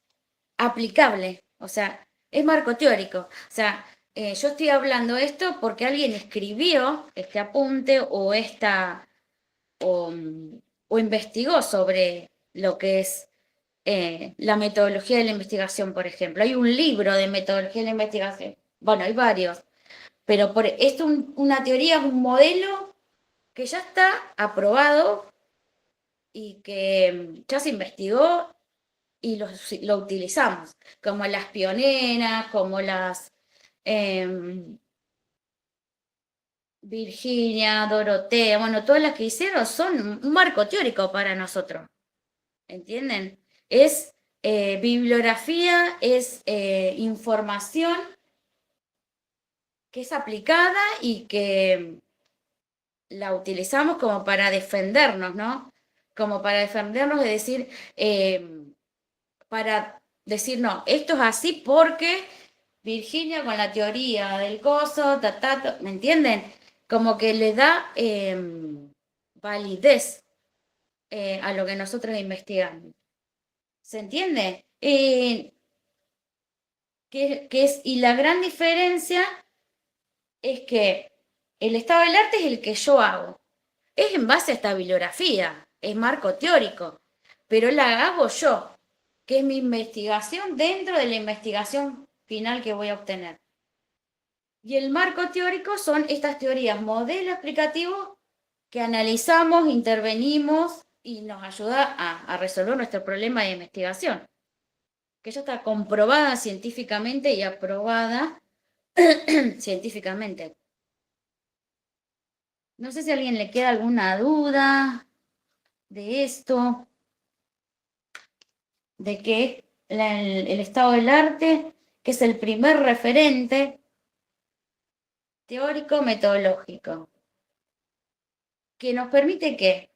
[SPEAKER 1] aplicable, o sea, es marco teórico. O sea, yo estoy hablando esto porque alguien escribió este apunte o investigó sobre lo que es la metodología de la investigación, por ejemplo. Hay un libro de metodología de la investigación. Bueno, hay varios, pero esto es una teoría, es un modelo que ya está aprobado y que ya se investigó y lo utilizamos, como las pioneras, como las Virginia, Dorotea, bueno, todas las que hicieron son un marco teórico para nosotros, ¿entienden? Es bibliografía, es información que es aplicada y que la utilizamos como para defendernos, ¿no? Como para defendernos de decir, para decir, no, esto es así porque Virginia con la teoría del coso, ¿me entienden? Como que le da validez a lo que nosotros investigamos. ¿Se entiende? Y la gran diferencia es que el estado del arte es el que yo hago. Es en base a esta bibliografía, es marco teórico, pero la hago yo, que es mi investigación dentro de la investigación final que voy a obtener. Y el marco teórico son estas teorías, modelo explicativo que analizamos, intervenimos y nos ayuda a resolver nuestro problema de investigación, que ya está comprobada científicamente y aprobada científicamente. No sé si a alguien le queda alguna duda de esto, de que el estado del arte, que es el primer referente teórico metodológico, que nos permite que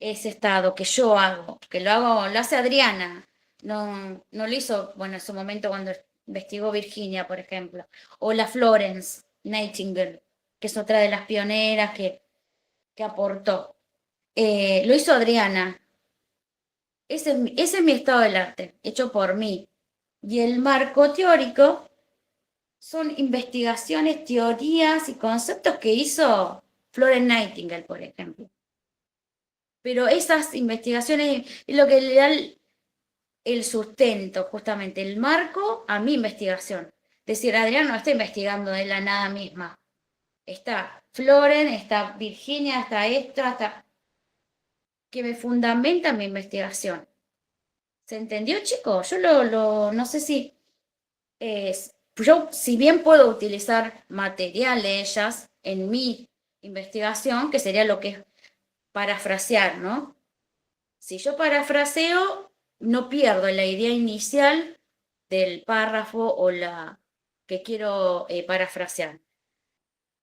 [SPEAKER 1] ese estado que yo hago, que lo hace Adriana, no lo hizo, bueno, en su momento cuando investigó Virginia, por ejemplo, o la Florence Nightingale, que es otra de las pioneras que aportó. Lo hizo Adriana. Ese es mi estado del arte, hecho por mí. Y el marco teórico son investigaciones, teorías y conceptos que hizo Florence Nightingale, por ejemplo. Pero esas investigaciones es lo que le da el sustento, justamente, el marco a mi investigación. Es decir, Adrián no está investigando de la nada misma. Está Florence, está Virginia, está esta, está que me fundamenta mi investigación. ¿Se entendió, chicos? Yo no sé si yo, si bien puedo utilizar material de ellas en mi investigación, que sería lo que es parafrasear, ¿no? Si yo parafraseo, no pierdo la idea inicial del párrafo o la que quiero parafrasear.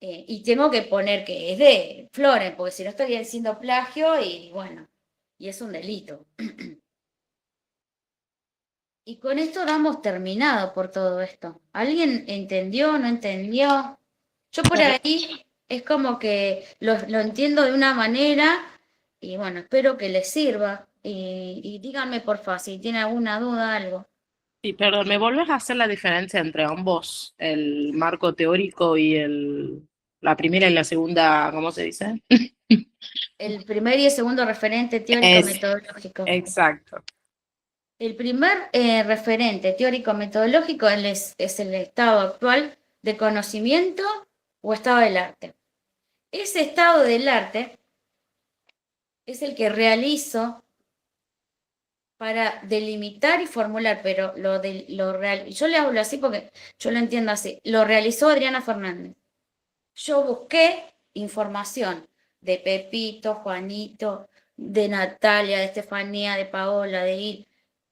[SPEAKER 1] Y tengo que poner que es de Florence, porque si no estaría diciendo plagio y bueno, y es un delito. Y con esto damos terminado por todo esto. ¿Alguien entendió, no entendió? Yo por ahí es como que lo entiendo de una manera y bueno, espero que les sirva. Y díganme por favor si tienen alguna duda, algo.
[SPEAKER 4] Sí, perdón, ¿me volvés a hacer la diferencia entre ambos, el marco teórico y el La primera y la segunda, ¿cómo se dice?
[SPEAKER 1] El primer y el segundo referente teórico metodológico.
[SPEAKER 4] Exacto.
[SPEAKER 1] El primer referente teórico metodológico es el estado actual de conocimiento o estado del arte. Ese estado del arte es el que realizo para delimitar y formular, pero yo le hablo así porque yo lo entiendo así. Lo realizó Adriana Fernández. Yo busqué información de Pepito, Juanito, de Natalia, de Estefanía, de Paola, de Il,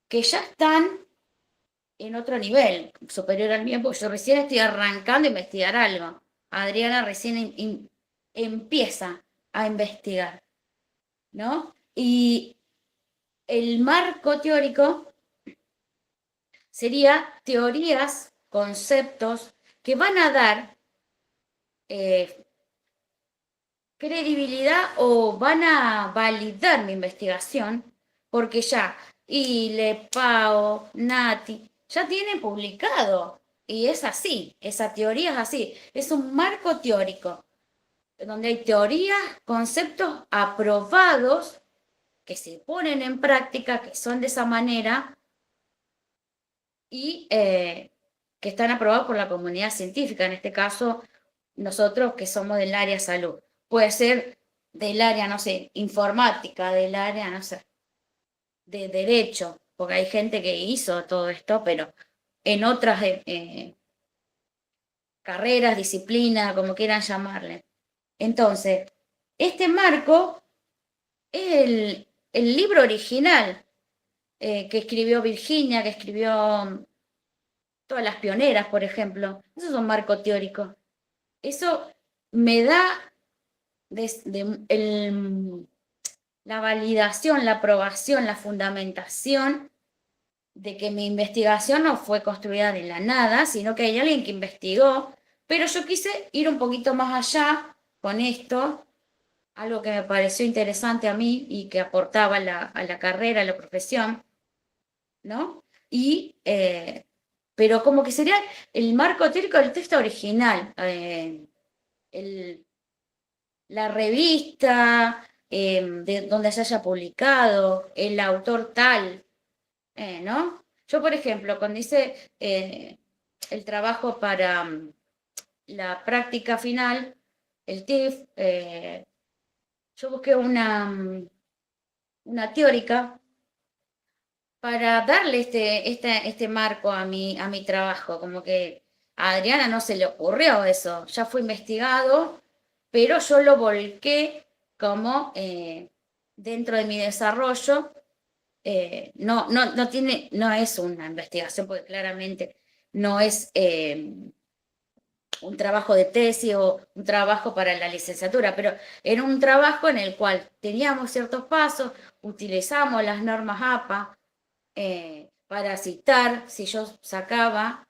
[SPEAKER 1] que ya están en otro nivel, superior al mío, porque yo recién estoy arrancando a investigar algo. Adriana recién empieza a investigar, ¿no? Y el marco teórico sería teorías, conceptos que van a dar credibilidad o van a validar mi investigación, porque ya Ile, Pao, Nati, ya tienen publicado. Y es así, esa teoría es así, es un marco teórico, donde hay teorías, conceptos aprobados que se ponen en práctica, que son de esa manera, y que están aprobados por la comunidad científica, en este caso nosotros que somos del área salud. Puede ser del área, no sé, informática, del área, no sé, de derecho, porque hay gente que hizo todo esto, pero en otras carreras, disciplinas, como quieran llamarle. Entonces, este marco es el libro original que escribió Virginia, que escribió todas las pioneras, por ejemplo. Eso es un marco teórico. Eso me da la validación, la aprobación, la fundamentación de que mi investigación no fue construida de la nada, sino que hay alguien que investigó, pero yo quise ir un poquito más allá con esto, algo que me pareció interesante a mí y que aportaba a la carrera, a la profesión, ¿no? Pero como que sería el marco teórico del texto original, la revista de donde se haya publicado, el autor tal, ¿no? Yo, por ejemplo, cuando hice el trabajo para la práctica final, el TIF, yo busqué una teórica para darle este marco a mi trabajo, como que a Adriana no se le ocurrió eso, ya fue investigado, pero yo lo volqué como dentro de mi desarrollo. No es una investigación, porque claramente no es un trabajo de tesis o un trabajo para la licenciatura, pero era un trabajo en el cual teníamos ciertos pasos, utilizamos las normas APA para citar, si yo sacaba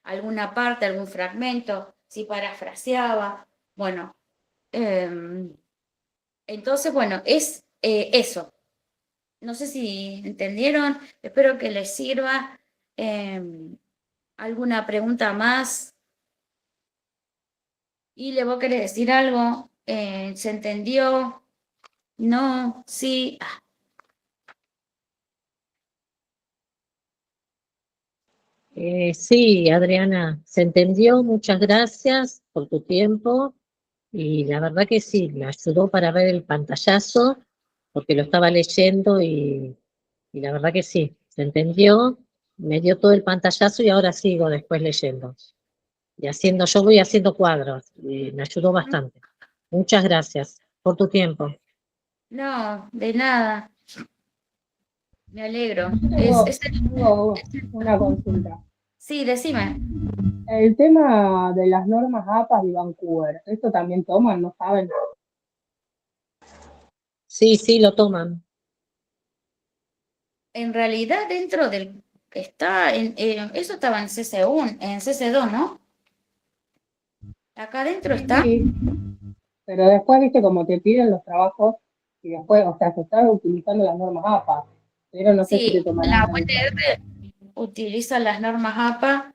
[SPEAKER 1] alguna parte, algún fragmento, si parafraseaba, bueno, entonces, bueno, es eso. No sé si entendieron, espero que les sirva. ¿Alguna pregunta más? ¿Y le vos querés decir algo? ¿Se entendió? ¿No? ¿Sí?
[SPEAKER 5] Sí, Adriana, se entendió. Muchas gracias por tu tiempo. Y la verdad que sí, me ayudó para ver el pantallazo, porque lo estaba leyendo y la verdad que sí, se entendió, me dio todo el pantallazo y ahora sigo después leyendo. Y yo voy haciendo cuadros y me ayudó bastante. Muchas gracias por tu tiempo.
[SPEAKER 1] No, de nada. Me alegro.
[SPEAKER 6] Tengo una consulta.
[SPEAKER 1] Sí, decime.
[SPEAKER 6] El tema de las normas APA y Vancouver, ¿esto también toman? ¿No saben?
[SPEAKER 5] Sí, sí, lo toman.
[SPEAKER 1] En realidad, dentro del eso estaba en CC1, en CC2, ¿no? Acá adentro está.
[SPEAKER 6] Sí, pero después, viste, como te piden los trabajos y después, o sea, se están utilizando las normas APA, pero no sé si te
[SPEAKER 1] Sí,
[SPEAKER 6] tomarán
[SPEAKER 1] la
[SPEAKER 6] en cuenta.
[SPEAKER 1] UNR utiliza las normas APA.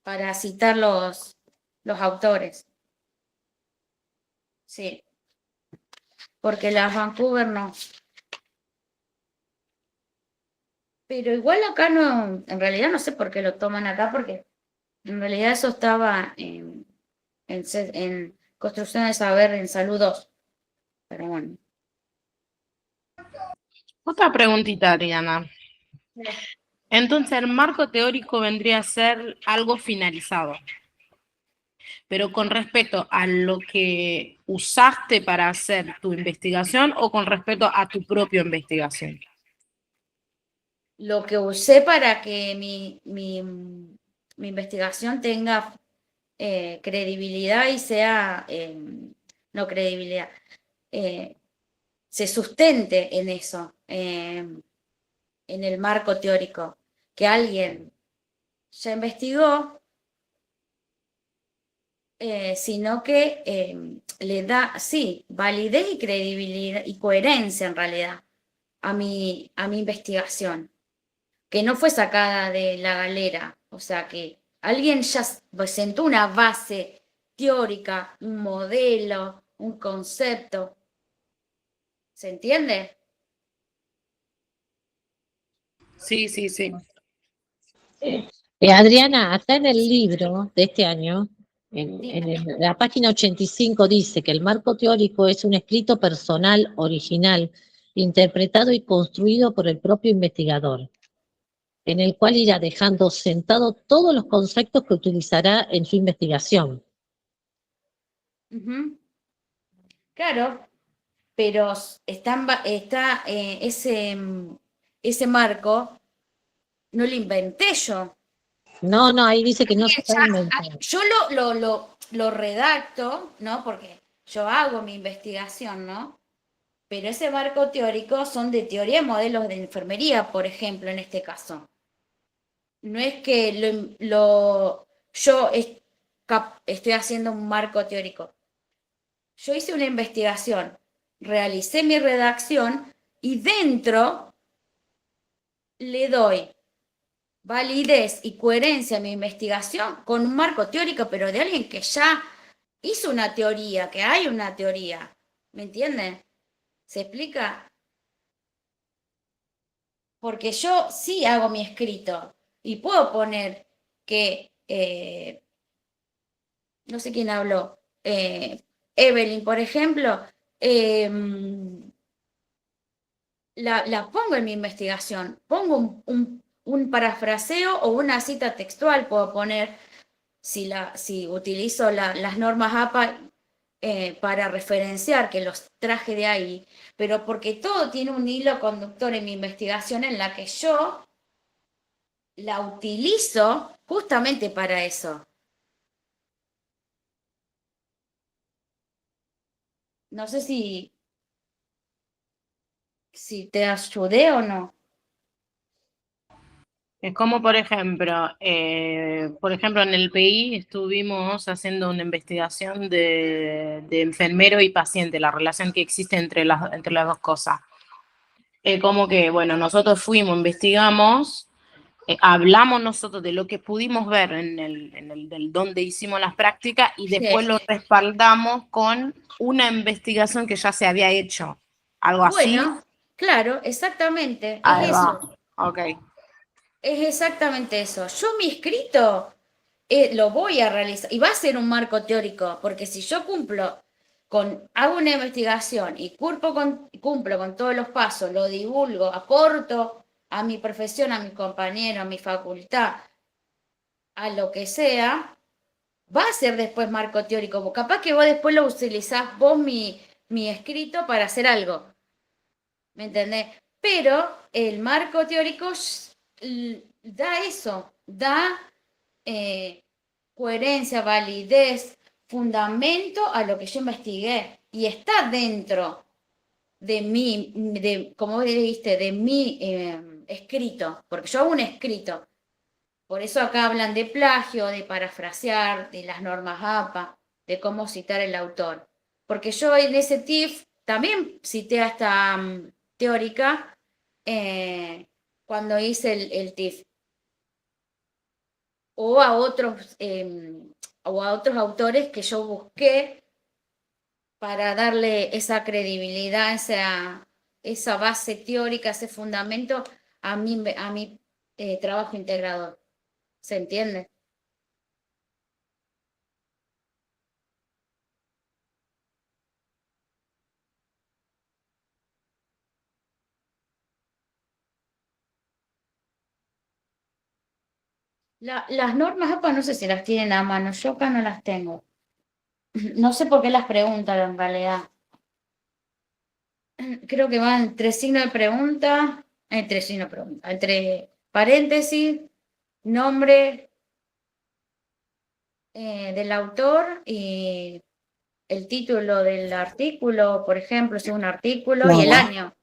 [SPEAKER 1] para citar los autores. Sí, porque las Vancouver no. Pero igual acá no, en realidad no sé por qué lo toman acá, porque en realidad eso estaba en construcción de saber en salud 2. Pero bueno.
[SPEAKER 4] Otra preguntita, Ariana. Entonces, el marco teórico vendría a ser algo finalizado, pero con respecto a lo que usaste para hacer tu investigación o con respecto a tu propia investigación.
[SPEAKER 1] Lo que usé para que mi investigación tenga credibilidad y sea, no credibilidad, se sustente en eso, en el marco teórico, que alguien ya investigó, sino que le da, sí, validez y credibilidad y coherencia en realidad a mi investigación, que no fue sacada de la galera, o sea que alguien ya sentó una base teórica, un modelo, un concepto. ¿Se entiende?
[SPEAKER 4] Sí, sí, sí.
[SPEAKER 5] Adriana, acá en el libro de este año, la página 85 dice que el marco teórico es un escrito personal original, interpretado y construido por el propio investigador, en el cual irá dejando sentado todos los conceptos que utilizará en su investigación.
[SPEAKER 1] Ujú. Claro, pero está ese marco, no lo inventé yo.
[SPEAKER 5] No, no, ahí dice que no se está
[SPEAKER 1] Ya,
[SPEAKER 5] inventando.
[SPEAKER 1] yo lo redacto, ¿no? Porque yo hago mi investigación, ¿no? Pero ese marco teórico son de teoría de modelos de enfermería, por ejemplo, en este caso. No es que yo estoy haciendo un marco teórico. Yo hice una investigación, realicé mi redacción y dentro le doy validez y coherencia a mi investigación con un marco teórico, pero de alguien que ya hizo una teoría, que hay una teoría. ¿Me entienden? ¿Se explica? Porque yo sí hago mi escrito y puedo poner que, no sé quién habló, Evelyn, por ejemplo, la pongo en mi investigación, pongo un parafraseo o una cita textual, puedo poner, si utilizo las normas APA para referenciar, que los traje de ahí, pero porque todo tiene un hilo conductor en mi investigación en la que yo la utilizo justamente para eso. No sé si te ayudé o no.
[SPEAKER 4] Es como, por ejemplo, en el PI estuvimos haciendo una investigación de enfermero y paciente, la relación que existe entre las dos cosas. Como que, bueno, nosotros fuimos, investigamos, hablamos nosotros de lo que pudimos ver del donde hicimos las prácticas y después
[SPEAKER 1] Sí.
[SPEAKER 4] lo respaldamos con una investigación que ya se había hecho. ¿Algo así?
[SPEAKER 1] Bueno, claro, exactamente,
[SPEAKER 4] Ahí
[SPEAKER 1] es
[SPEAKER 4] va.
[SPEAKER 1] eso.
[SPEAKER 4] Ok.
[SPEAKER 1] Es exactamente eso. Yo mi escrito lo voy a realizar y va a ser un marco teórico, porque si yo hago una investigación y cumplo con todos los pasos, lo divulgo, aporto a mi profesión, a mi compañero, a mi facultad, a lo que sea, va a ser después marco teórico. Capaz que vos después lo utilizás vos mi escrito para hacer algo. ¿Me entendés? Pero el marco teórico da eso, da coherencia, validez, fundamento a lo que yo investigué y está dentro de como vos dijiste, de mi escrito, porque yo hago un escrito. Por eso acá hablan de plagio, de parafrasear, de las normas APA, de cómo citar el autor. Porque yo en ese TIF también cité a esta teórica cuando hice el TIF. o a otros autores que yo busqué para darle esa credibilidad, esa base teórica, ese fundamento a mi trabajo integrador. ¿Se entiende? Las normas APA no sé si las tienen a mano, yo acá no las tengo. No sé por qué las preguntan en realidad. Creo que van entre signo de pregunta, entre paréntesis, nombre del autor y el título del artículo, por ejemplo, si es un artículo, y el
[SPEAKER 2] Claro.
[SPEAKER 1] año.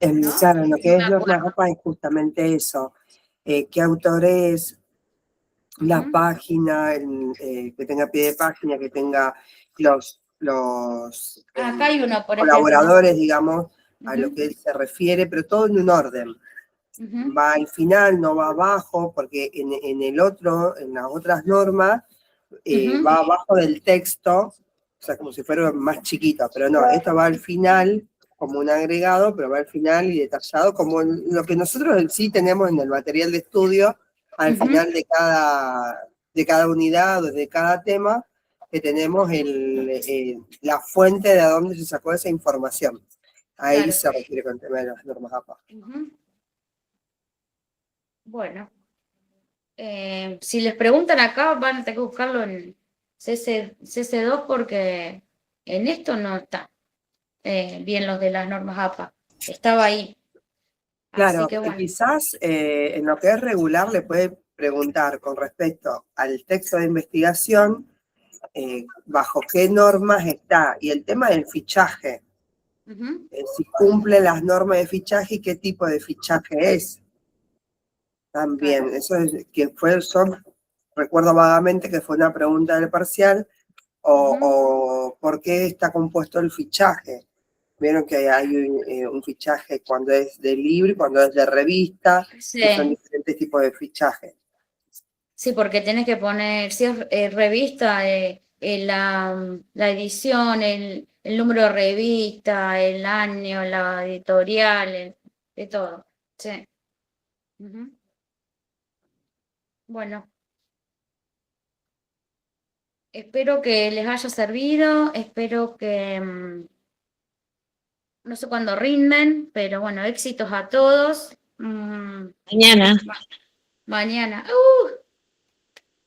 [SPEAKER 1] ¿No?
[SPEAKER 2] Claro, lo que
[SPEAKER 1] No
[SPEAKER 2] es
[SPEAKER 1] me
[SPEAKER 2] normas
[SPEAKER 1] acuerdo.
[SPEAKER 2] APA es justamente eso. ¿Qué autor es? La
[SPEAKER 1] Ujú,
[SPEAKER 2] página, que tenga pie de página, que tenga los
[SPEAKER 1] acá hay uno, por ejemplo.
[SPEAKER 2] colaboradores, digamos, a lo
[SPEAKER 1] Ujú,
[SPEAKER 2] que él se refiere, pero todo en un orden.
[SPEAKER 1] ujú,
[SPEAKER 2] Va al final, no va abajo, porque en las otras normas,
[SPEAKER 1] ujú.
[SPEAKER 2] va abajo del texto, o sea, como si fuera más chiquito, pero no, esto va al final como un agregado, pero va al final y detallado, como lo que nosotros en sí tenemos en el material de estudio, al
[SPEAKER 1] Ujú.
[SPEAKER 2] final de cada unidad o de cada tema, que tenemos la fuente de dónde se sacó esa información. Ahí
[SPEAKER 1] Claro.
[SPEAKER 2] se refiere con el tema de las normas APA.
[SPEAKER 1] Ujú. Bueno, si les preguntan acá, van a tener que buscarlo en CC2 porque en esto no está bien los de las normas APA. Estaba ahí. Así
[SPEAKER 2] Claro,
[SPEAKER 1] que bueno.
[SPEAKER 2] quizás en lo que es regular le puede preguntar con respecto al texto de investigación, bajo qué normas está, y el tema del fichaje,
[SPEAKER 1] Ujú.
[SPEAKER 2] si cumple las normas de fichaje y qué tipo de fichaje es. También,
[SPEAKER 1] Claro.
[SPEAKER 2] eso es que recuerdo vagamente que fue una pregunta del parcial,
[SPEAKER 1] Ujú.
[SPEAKER 2] o por qué está compuesto el fichaje. Vieron que hay un fichaje cuando es de libro y cuando es de revista, y son
[SPEAKER 1] Sí,
[SPEAKER 2] diferentes tipos de fichaje.
[SPEAKER 1] sí, porque tenés que poner, si es revista, la edición, el número de revista, el año, la editorial, de todo. Sí. Ujú. Bueno, espero que les haya servido, espero que, no sé cuándo rinden, pero bueno, éxitos a todos.
[SPEAKER 5] Mañana.
[SPEAKER 1] Mañana.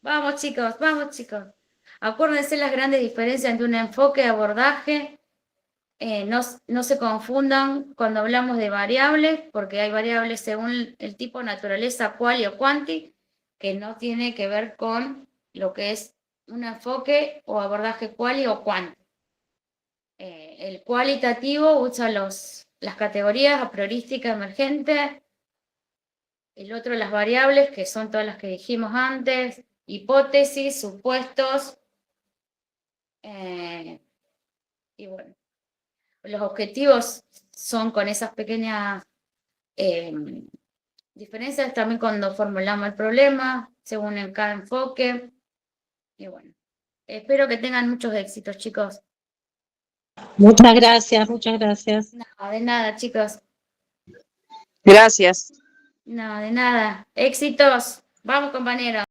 [SPEAKER 1] Vamos chicos, vamos chicos. Acuérdense las grandes diferencias entre un enfoque y abordaje. No se confundan cuando hablamos de variables, porque hay variables según el tipo, naturaleza, quali o quanti, que no tiene que ver con lo que es un enfoque o abordaje quali o quanti. El cualitativo usa las categorías a priorística emergente, el otro las variables, que son todas las que dijimos antes, hipótesis, supuestos, y bueno, los objetivos son con esas pequeñas diferencias también cuando formulamos el problema, según en cada enfoque, y bueno, espero que tengan muchos éxitos, chicos.
[SPEAKER 5] Muchas gracias, muchas gracias.
[SPEAKER 1] No, de nada, chicos.
[SPEAKER 7] Gracias.
[SPEAKER 1] No, de nada. Éxitos. Vamos, compañeros.